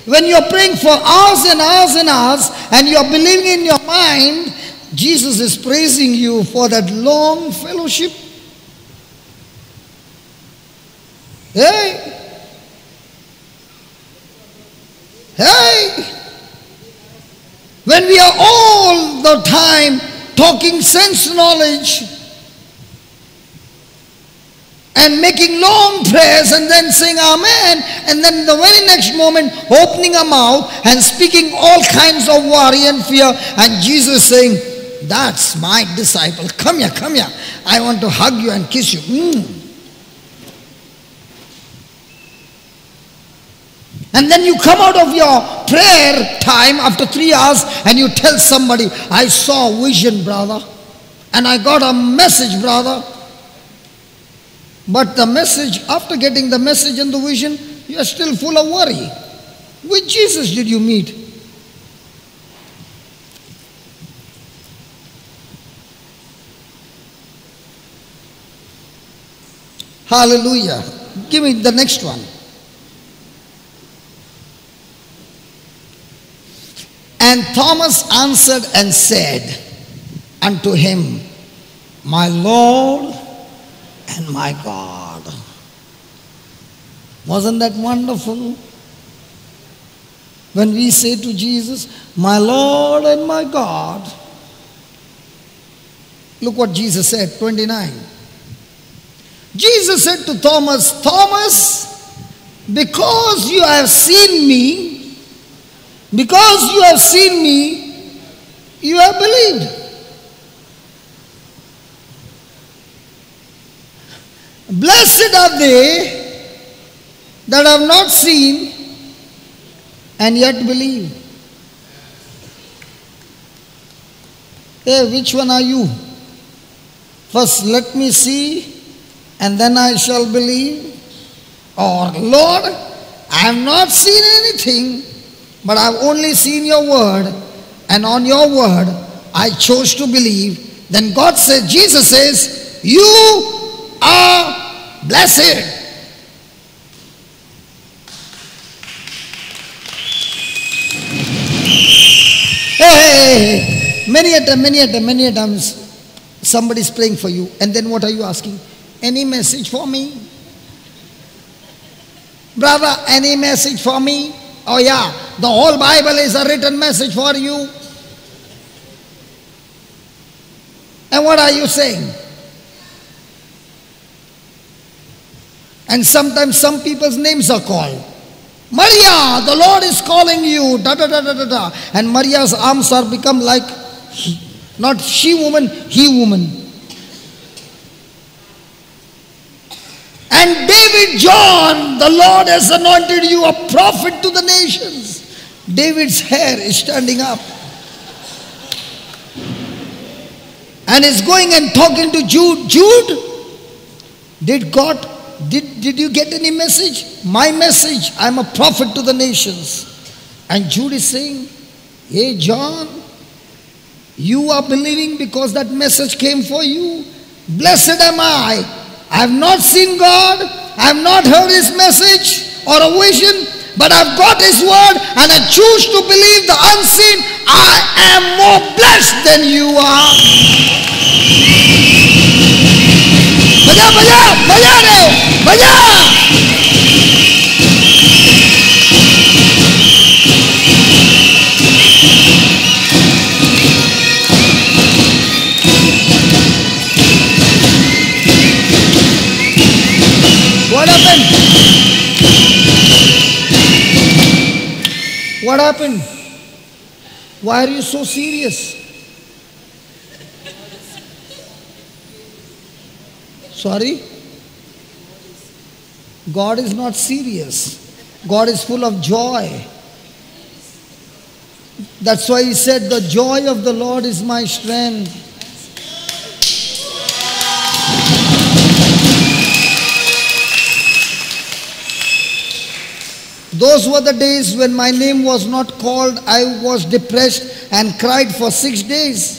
when you're praying for hours and hours and hours and you're believing in your mind, Jesus is praising you for that long fellowship? Hey! When we are all the time talking sense knowledge, and making long prayers and then saying amen, and then the very next moment opening a mouth and speaking all kinds of worry and fear, and Jesus saying, that's my disciple. Come here, come here. I want to hug you and kiss you. And then you come out of your prayer time after 3 hours and you tell somebody, I saw a vision, brother, and I got a message, brother. But the message, after getting the message and the vision, you are still full of worry. Which Jesus did you meet? Hallelujah. Give me the next one. And Thomas answered and said unto him, my Lord and my God. Wasn't that wonderful? When we say to Jesus, my Lord and my God. Look what Jesus said, 29. Jesus said to Thomas, Thomas, because you have seen me, you have believed. Blessed are they that have not seen and yet believe. Hey, which one are you? First, let me see and then I shall believe. Or, Lord, I have not seen anything, but I have only seen your word, and on your word I chose to believe. Then God says, Jesus says, you are blessed. Hey, many a times somebody is praying for you, and then what are you asking? Any message for me? Brother, any message for me? Oh yeah, the whole Bible is a written message for you. And what are you saying? And sometimes some people's names are called. Maria, the Lord is calling you, da da da da da da. And Maria's arms are become like, not she woman, he woman. And David, John, the Lord has anointed you a prophet to the nations. David's hair is standing up. And is going and talking to Jude. Jude, did you get any message? My message, I'm a prophet to the nations. And Jude is saying, hey John, you are believing because that message came for you. Blessed am I. I have not seen God, I have not heard His message or a vision, but I've got His word and I choose to believe the unseen. I am more blessed than you are. Baja, baja, baja re, baja. What happened? What happened? Why are you so serious? Sorry? God is not serious. God is full of joy. That's why He said, the joy of the Lord is my strength. Those were the days when my name was not called. I was depressed and cried for 6 days.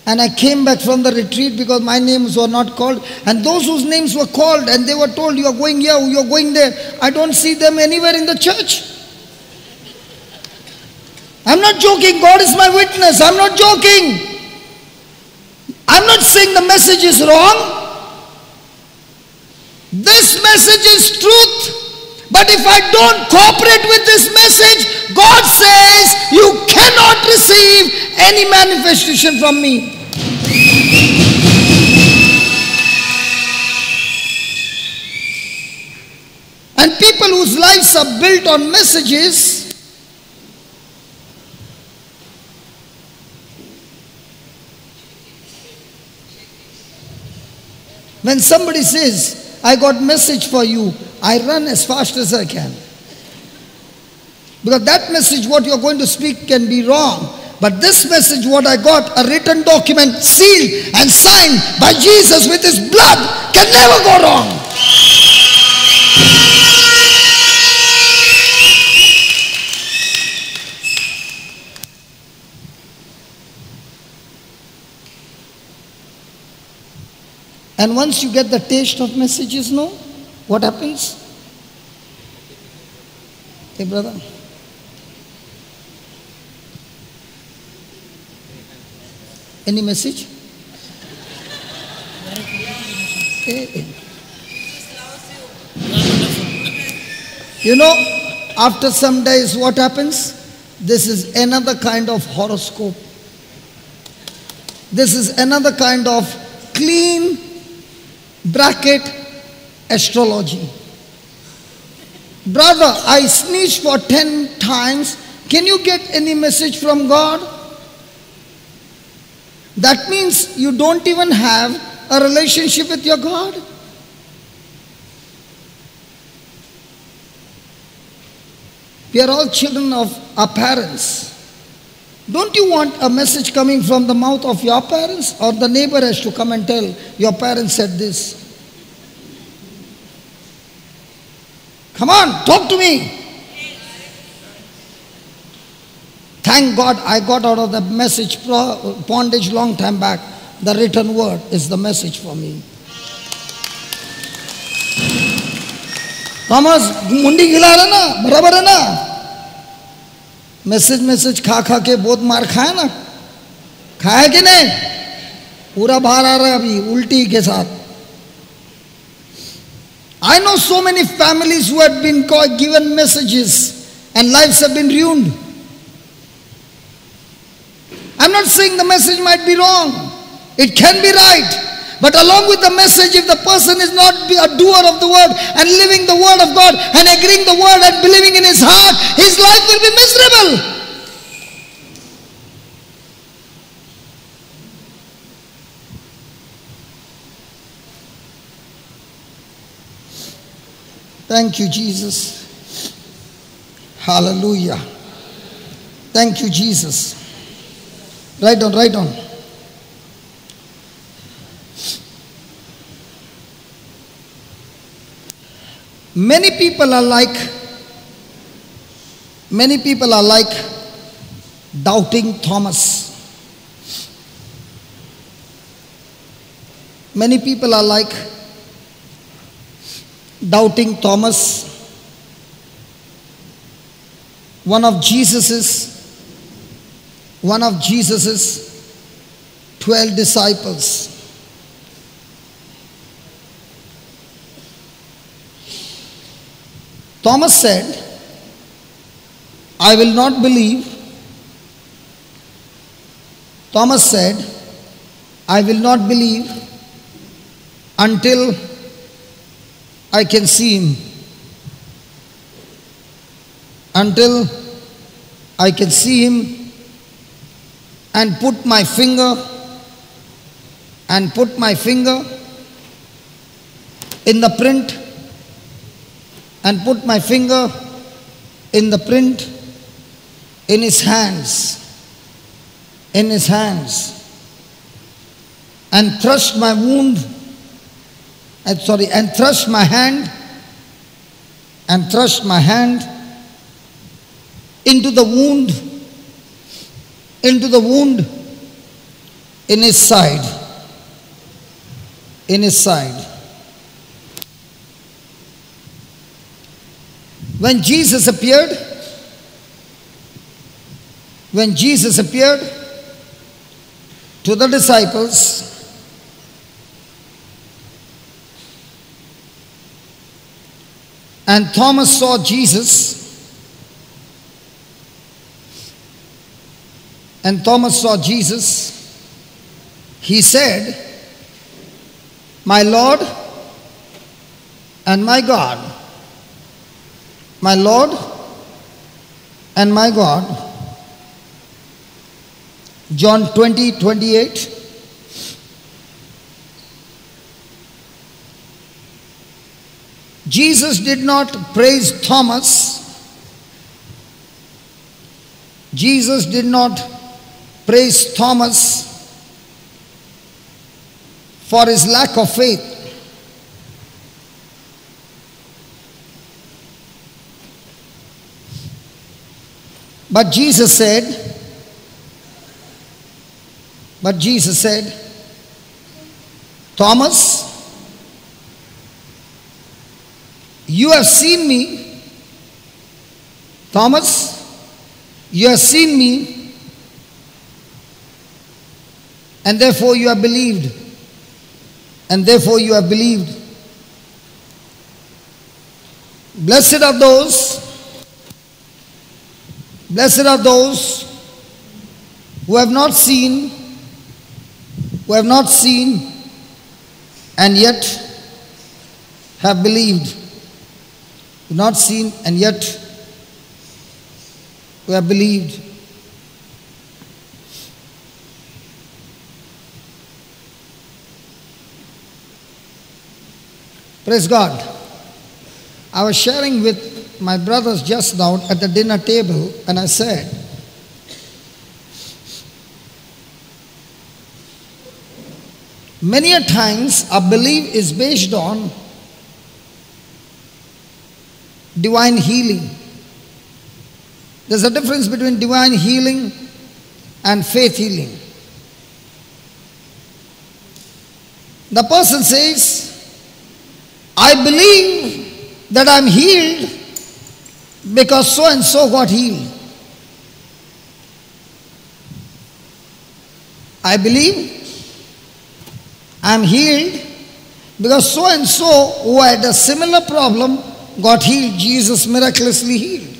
And I came back from the retreat because my names were not called. And those whose names were called and they were told, you are going here, you are going there. I don't see them anywhere in the church. I'm not joking. God is my witness. I'm not joking. I'm not saying the message is wrong. This message is truth. But if I don't cooperate with this message, God says you cannot receive any manifestation from me. people whose lives are built on messages, when somebody says, I got message for you, I run as fast as I can. Because that message, what you're going to speak, can be wrong. But this message, what I got, a written document, sealed and signed by Jesus with his blood, can never go wrong. And once you get the taste of messages, no, what happens? Hey, brother. Any message? Hey. You know, after some days, what happens? This is another kind of horoscope. This is another kind of clean bracket astrology. Brother, I sneezed for 10 times. Can you get any message from God? That means you don't even have a relationship with your God. We are all children of our parents. Don't you want a message coming from the mouth of your parents? Or the neighbor has to come and tell, your parents said this? Come on, talk to me. Thank God I got out of the message bondage long time back. The written word is the message for me. Thomas, मुंडी खिला रहा ना, बराबर है ना? Message खा खा के बहुत मार खाया ना? खाया कि नहीं? पूरा बाहर आ रहा है अभी उल्टी के साथ. I know so many families who had been given messages and lives have been ruined. I'm not saying the message might be wrong. It can be right. But along with the message, if the person is not a doer of the word and living the word of God and agreeing the word and believing in his heart, his life will be miserable. Thank you, Jesus. Hallelujah. Thank you, Jesus. Write on, write on. Many people are like doubting Thomas. Many people are like doubting Thomas, one of Jesus's 12 disciples. Thomas said, I will not believe. Thomas said, I will not believe until I can see him. Until I can see him and put my finger in the print and put my finger in the print in his hands, and thrust my hand into the wound in his side. When Jesus appeared to the disciples, and Thomas saw Jesus, he said, my Lord and my God. my Lord and my God. John 20:28. Jesus did not praise Thomas. Jesus did not praise Thomas for his lack of faith. But Jesus said, Thomas, you have seen me. Thomas, you have seen me, and therefore you have believed. And therefore you have believed. Blessed are those who have not seen, and yet have believed. Not seen and yet who have believed. Praise God. I was sharing with my brothers just now at the dinner table, and I said, many a times our belief is based on divine healing. There's a difference between divine healing and faith healing. The person says, I believe that I'm healed because so and so got healed. I believe I'm healed because so and so who had a similar problem got healed. Jesus miraculously healed.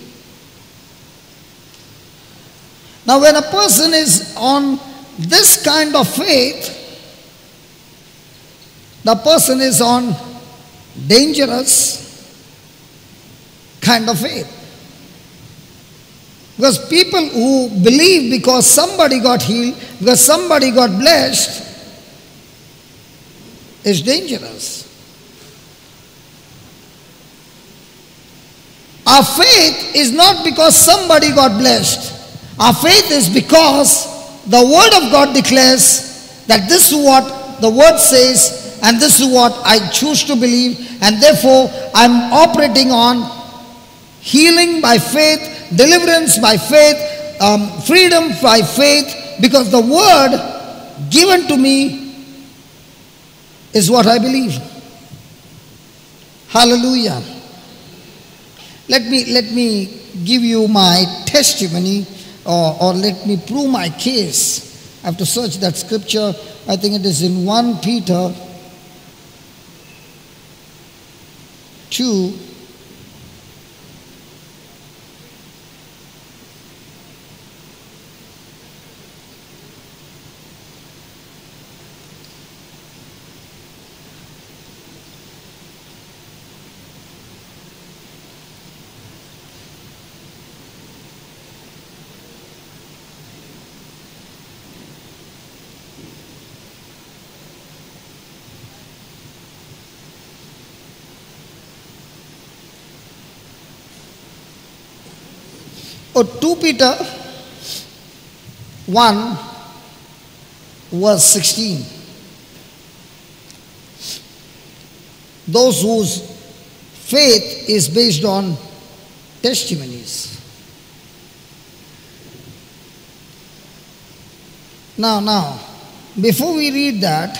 Now when a person is on this kind of faith, the person is on dangerous kind of faith. Because people who believe because somebody got healed, because somebody got blessed, is dangerous. Our faith is not because somebody got blessed. Our faith is because the Word of God declares that this is what the Word says, and this is what I choose to believe, and therefore I'm operating on healing by faith, deliverance by faith, freedom by faith, because the Word given to me is what I believe. Hallelujah. Let me give you my testimony, or let me prove my case. I have to search that scripture. I think it is in 1 Peter 2. Or 2 Peter 1 verse 16. Those whose faith is based on testimonies. Now, before we read that,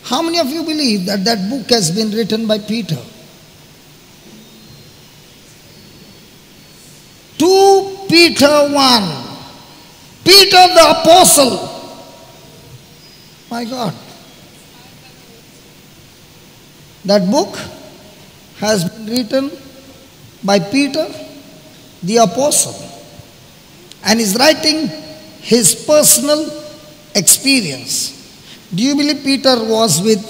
how many of you believe that that book has been written by Peter? 2 Peter 1. Peter the apostle. My God. That book has been written by Peter the apostle, and is writing his personal experience. Do you believe Peter was with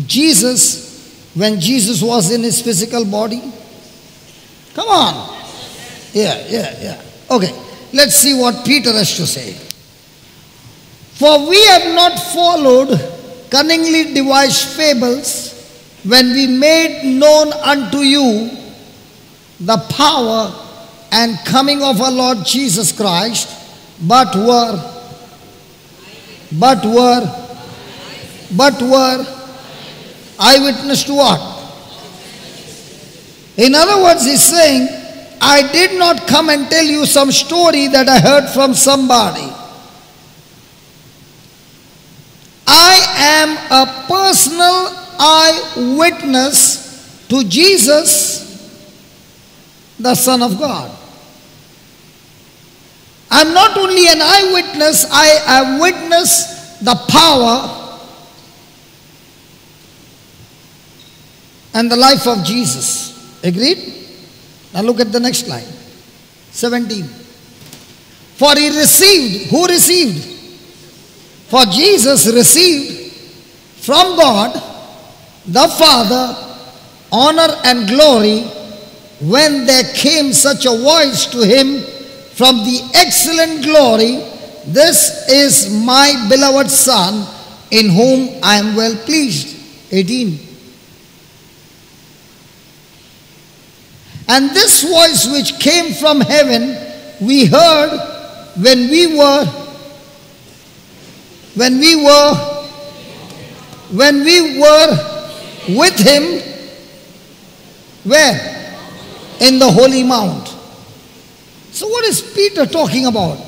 Jesus when Jesus was in his physical body? Come on. Yeah. Okay, let's see what Peter has to say. For we have not followed cunningly devised fables when we made known unto you the power and coming of our Lord Jesus Christ, but were eyewitness to what? In other words, he's saying, I did not come and tell you some story that I heard from somebody. I am a personal eyewitness to Jesus, the Son of God. I'm not only an eyewitness, I have witnessed the power and the life of Jesus. Agreed? Now look at the next line. 17. For he received, who received? For Jesus received from God the Father honor and glory when there came such a voice to him from the excellent glory, this is my beloved Son in whom I am well pleased. 18. And this voice which came from heaven we heard when we were with him. Where? In the holy mount. So what is Peter talking about?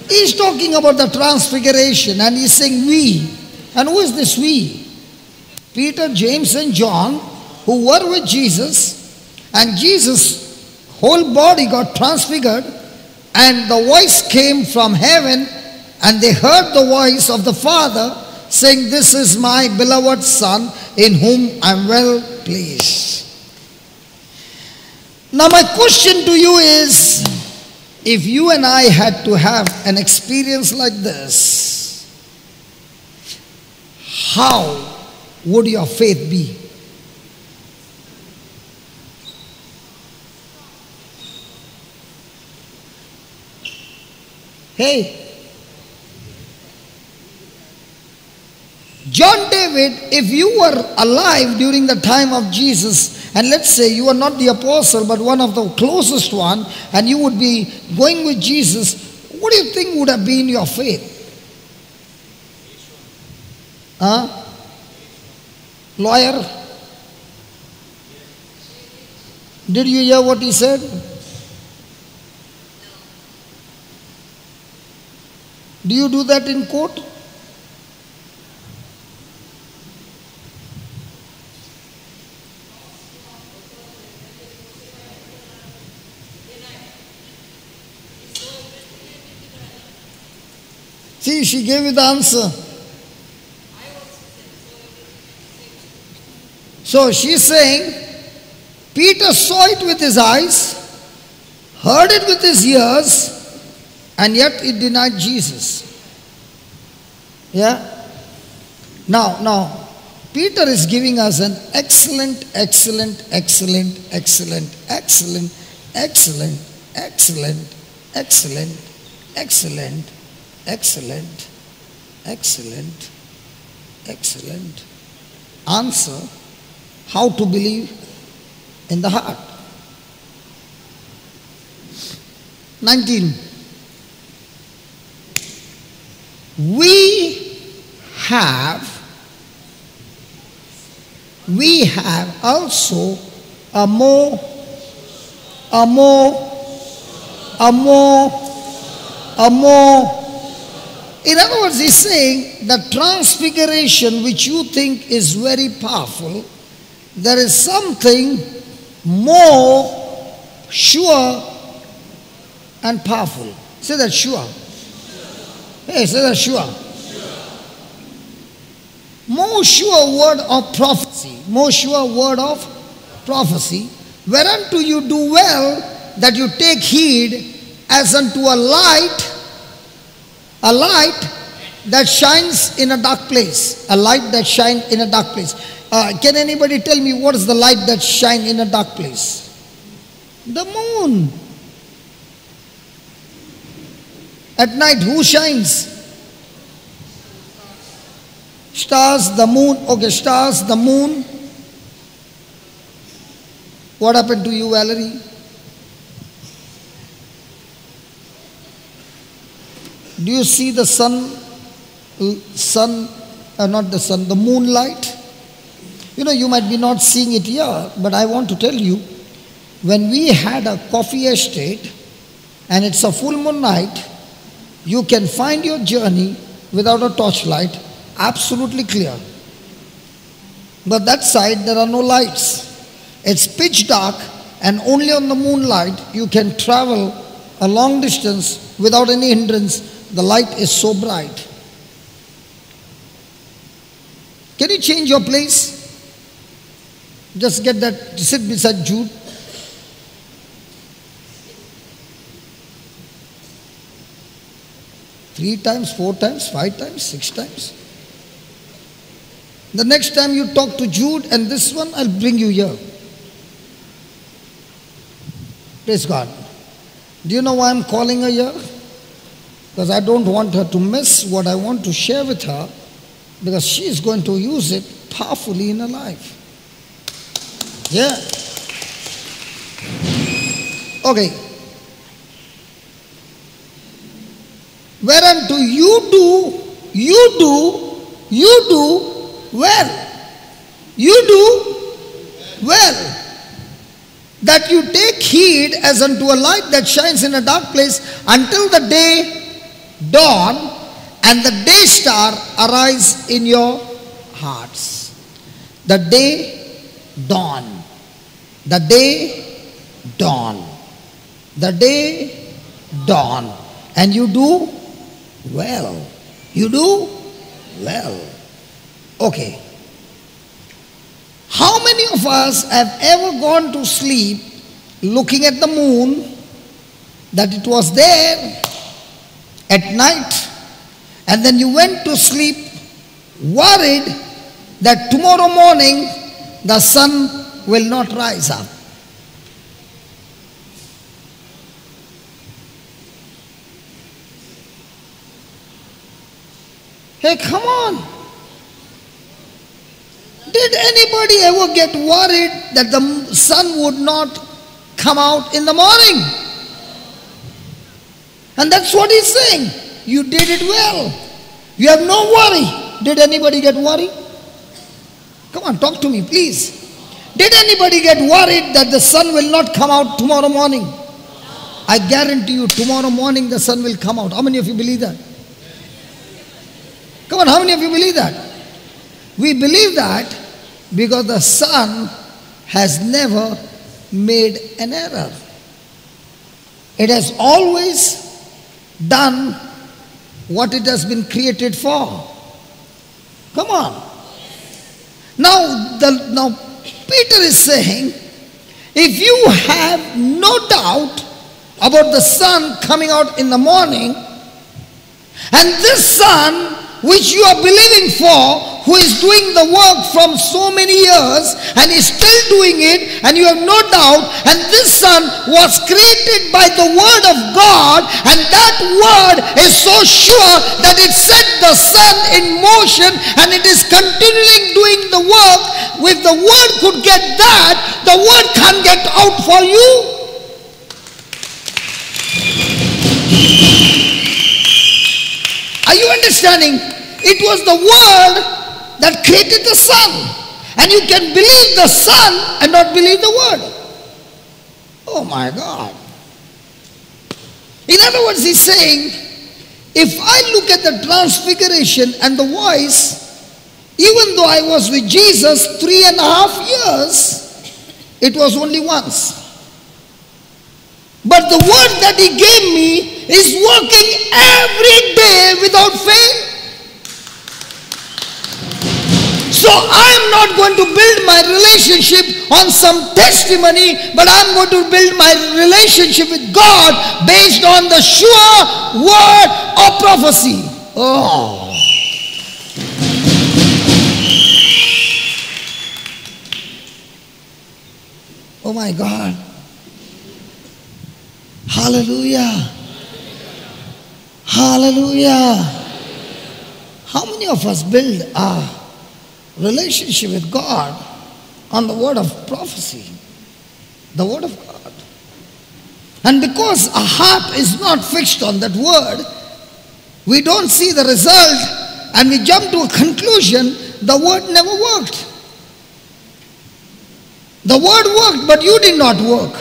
He's talking about the transfiguration, and he's saying we. And who is this we? Peter, James and John, who were with Jesus, and Jesus' whole body got transfigured, and the voice came from heaven, and they heard the voice of the Father saying, this is my beloved Son in whom I am well pleased. Now my question to you is, if you and I had to have an experience like this, how would your faith be? Hey, John David, if you were alive during the time of Jesus, and let's say you are not the apostle but one of the closest one, and you would be going with Jesus, what do you think would have been your faith? Lawyer? Did you hear what he said? Do you do that in court? See, she gave you the answer. So she's saying, Peter saw it with his eyes, heard it with his ears, and yet he denied Jesus. Yeah? Now, Peter is giving us an excellent answer how to believe in the heart. 19. We have also a more in other words, he's saying the transfiguration which you think is very powerful, there is something more sure and powerful. Say that, sure. Hey, say that, sure. More sure word of prophecy. More sure word of prophecy. Whereunto you do well that you take heed as unto a light that shines in a dark place. A light that shines in a dark place. Can anybody tell me what is the light that shines in a dark place? The moon. At night, who shines? Stars, the moon. Okay, stars, the moon. What happened to you, Valerie? Do you see the not the sun, the moonlight? You know, you might be not seeing it here, but I want to tell you, when we had a coffee estate and it's a full moon night, you can find your journey without a torchlight, absolutely clear. But that side, there are no lights. It's pitch dark, and only on the moonlight you can travel a long distance without any hindrance. The light is so bright. Can you change your place? Just get that, sit beside Jude. Three times, 4 times, 5 times, 6 times. The next time you talk to Jude and this one, I'll bring you here. Praise God. Do you know why I'm calling her here? Because I don't want her to miss what I want to share with her, because she is going to use it powerfully in her life. Yeah. Okay. Whereunto you do well. You do well. That you take heed as unto a light that shines in a dark place until the day dawn and the day star arise in your hearts. The day dawn. The day dawn. The day dawn. And you do well. You do well. Okay. How many of us have ever gone to sleep looking at the moon, that it was there at night, and then you went to sleep worried that tomorrow morning the sun will not rise up? Hey, come on. Did anybody ever get worried that the sun would not come out in the morning? And that's what he's saying. You did it well. You have no worry. Did anybody get worried? Come on, talk to me, please. Did anybody get worried that the sun will not come out tomorrow morning? I guarantee you, tomorrow morning the sun will come out. How many of you believe that? Come on, how many of you believe that? We believe that because the sun has never made an error. It has always done what it has been created for. Come on. Now Peter is saying, if you have no doubt about the sun coming out in the morning, and this sun which you are believing for, who is doing the work from so many years and is still doing it, and you have no doubt, and this sun was created by the word of God, and that word is so sure that it set the sun in motion and it is continuing doing the work. If the word could get that, the word can't get out for you. Are you understanding? It was the word that created the sun. And you can believe the sun and not believe the word. Oh my God. In other words, he's saying, if I look at the transfiguration and the voice, even though I was with Jesus 3.5 years, it was only once. But the word that he gave me is working every day without fail. So I'm not going to build my relationship on some testimony, but I'm going to build my relationship with God based on the sure word of prophecy. Oh. Oh my God. Hallelujah. Hallelujah. How many of us build our relationship with God on the word of prophecy? The word of God. And because our heart is not fixed on that word, we don't see the result and we jump to a conclusion the word never worked. The word worked, but you did not work.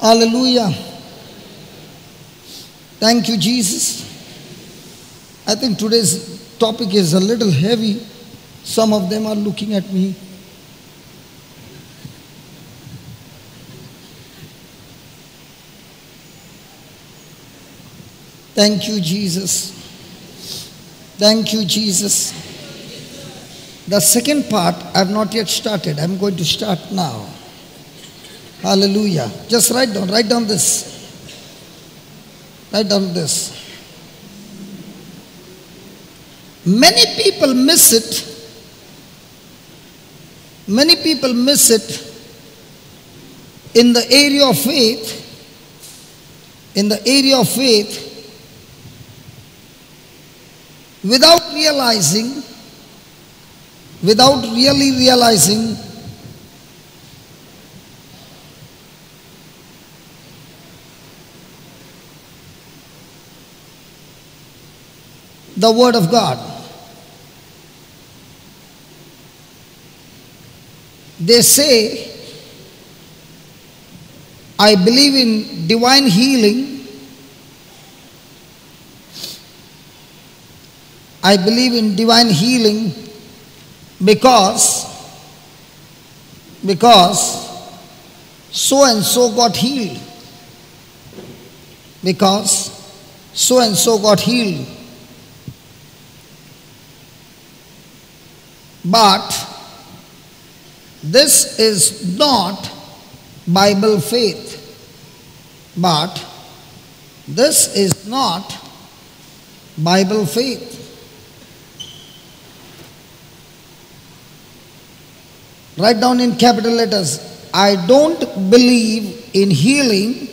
Hallelujah. Thank you, Jesus. I think today's topic is a little heavy. Some of them are looking at me. Thank you, Jesus. Thank you, Jesus. The second part I have not yet started. I'm going to start now. Hallelujah. Just write down this. Write down this. Many people miss it. Many people miss it in the area of faith. In the area of faith, without really realizing the word of God. They say, I believe in divine healing. I believe in divine healing because so and so got healed. Because so and so got healed. But this is not Bible faith. But this is not Bible faith. Write down in capital letters, I don't believe in healing.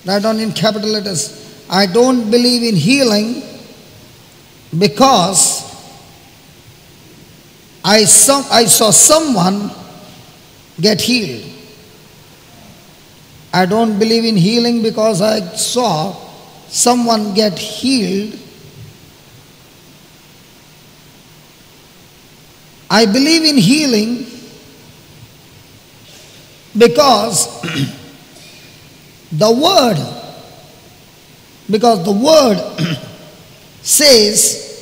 Write down in capital letters, I don't believe in healing because I saw someone get healed. I don't believe in healing because I saw someone get healed. I believe in healing because the word says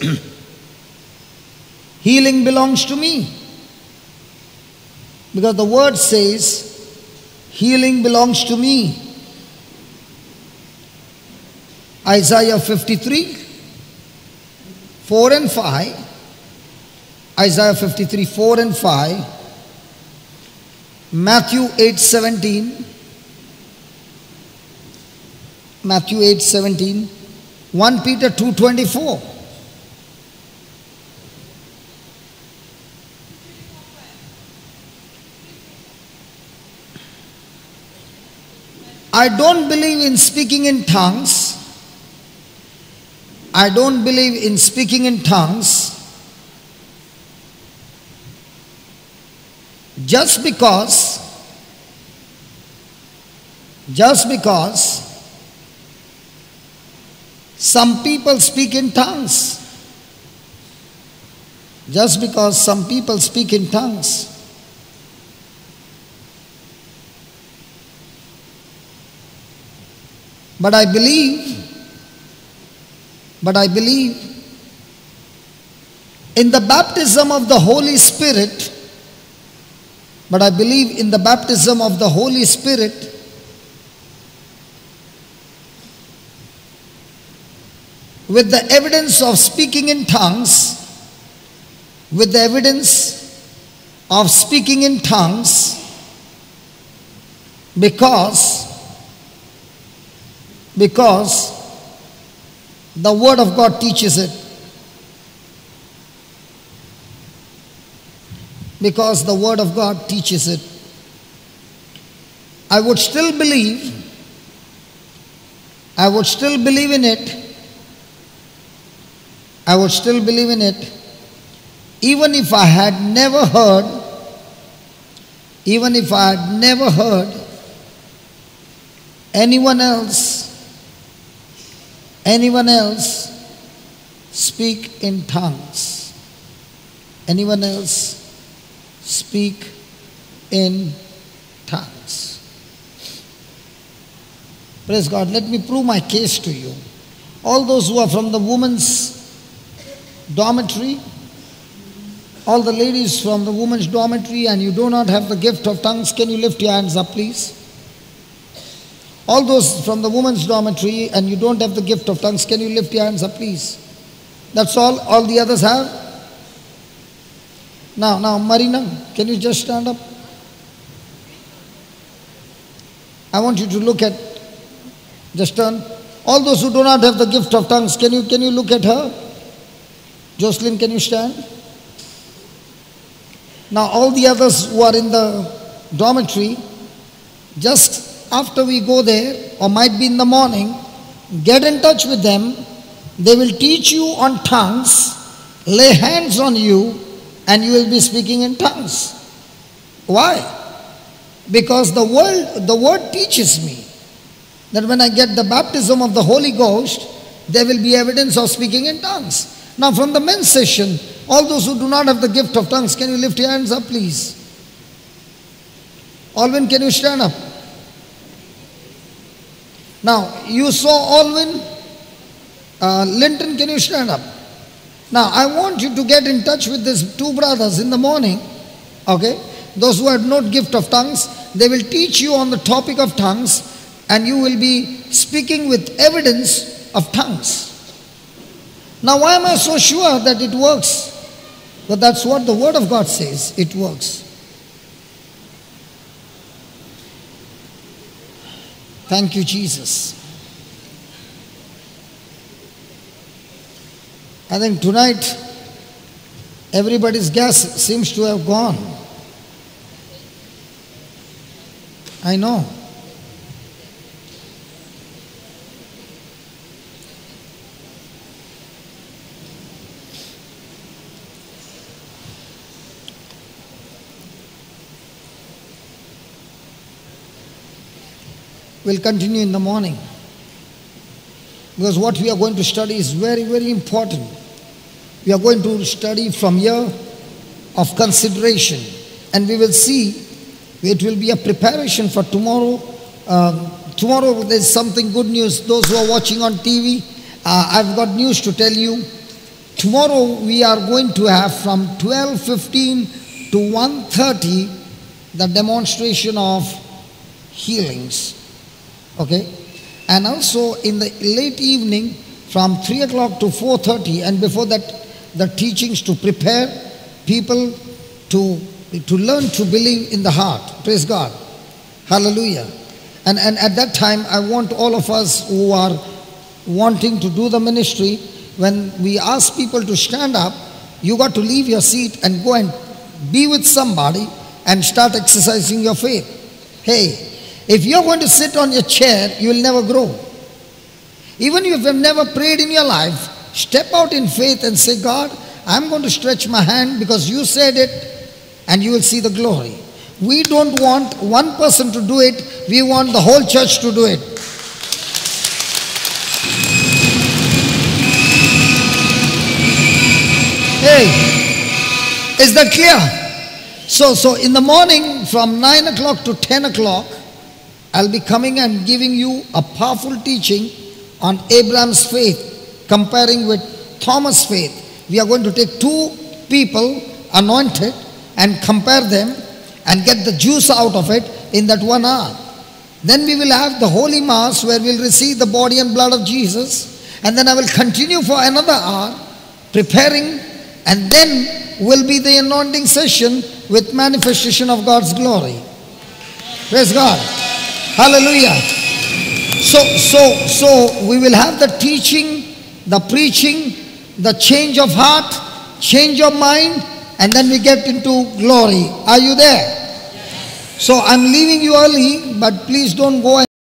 healing belongs to me. Because the word says healing belongs to me. Isaiah 53, 4 and 5. Isaiah 53, 4 and 5. Matthew 8:17. Matthew 8:17. 1 Peter 2:24. I don't believe in speaking in tongues. I don't believe in speaking in tongues just because some people speak in tongues. Just because some people speak in tongues. But I believe in the baptism of the Holy Spirit. But I believe in the baptism of the Holy Spirit with the evidence of speaking in tongues. With the evidence of speaking in tongues because the Word of God teaches it. because the Word of God teaches it. I would still believe in it. I would still believe in it even if I had never heard anyone else speak in tongues. Anyone else speak in tongues. Praise God. Let me prove my case to you. All those who are from the women's dormitory, all the ladies from the women's dormitory, and you do not have the gift of tongues, can you lift your hands up, please? All those from the women's dormitory and you don't have the gift of tongues, can you lift your hands up, please? That's all. All the others have? Now, Marina, can you just stand up? I want you to look at, just turn. All those who do not have the gift of tongues, can you look at her? Jocelyn, can you stand? Now, all the others who are in the dormitory, just after we go there, or might be in the morning, get in touch with them. They will teach you on tongues, lay hands on you, and you will be speaking in tongues. Why? Because the word teaches me that when I get the baptism of the Holy Ghost, there will be evidence of speaking in tongues. Now, from the men's session, all those who do not have the gift of tongues, can you lift your hands up, please? Alvin, can you stand up? Now, you saw Alvin. Linton, can you stand up? Now, I want you to get in touch with these two brothers in the morning. Okay? Those who have no gift of tongues, they will teach you on the topic of tongues, and you will be speaking with evidence of tongues. Now, why am I so sure that it works? But that's what the Word of God says. It works. Thank you, Jesus. I think tonight, everybody's gas seems to have gone. I know. We'll continue in the morning, because what we are going to study is very, very important. We are going to study from here of consideration, and we will see it will be a preparation for tomorrow. Tomorrow there's something good news. Those who are watching on TV, I've got news to tell you. Tomorrow we are going to have from 12:15 to 1:30 the demonstration of healings. Okay? And also in the late evening from 3 o'clock to 4:30, and before that the teachings to prepare people to learn to believe in the heart. Praise God. Hallelujah. And at that time I want all of us who are wanting to do the ministry, when we ask people to stand up, you got to leave your seat and go and be with somebody and start exercising your faith. Hey, if you're going to sit on your chair, you will never grow. Even if you've never prayed in your life, step out in faith and say, God, I'm going to stretch my hand because you said it, and you will see the glory. We don't want one person to do it, we want the whole church to do it. Hey, is that clear? So in the morning from 9 o'clock to 10 o'clock, I'll be coming and giving you a powerful teaching on Abraham's faith, comparing with Thomas' faith. We are going to take two people anointed and compare them and get the juice out of it in that 1 hour. Then we will have the Holy Mass where we'll receive the body and blood of Jesus, and then I will continue for another hour preparing, and then will be the anointing session with manifestation of God's glory. Praise God. Hallelujah. So we will have the teaching, the preaching, the change of heart, change of mind, and then we get into glory. Are you there? So I'm leaving you early, but please don't go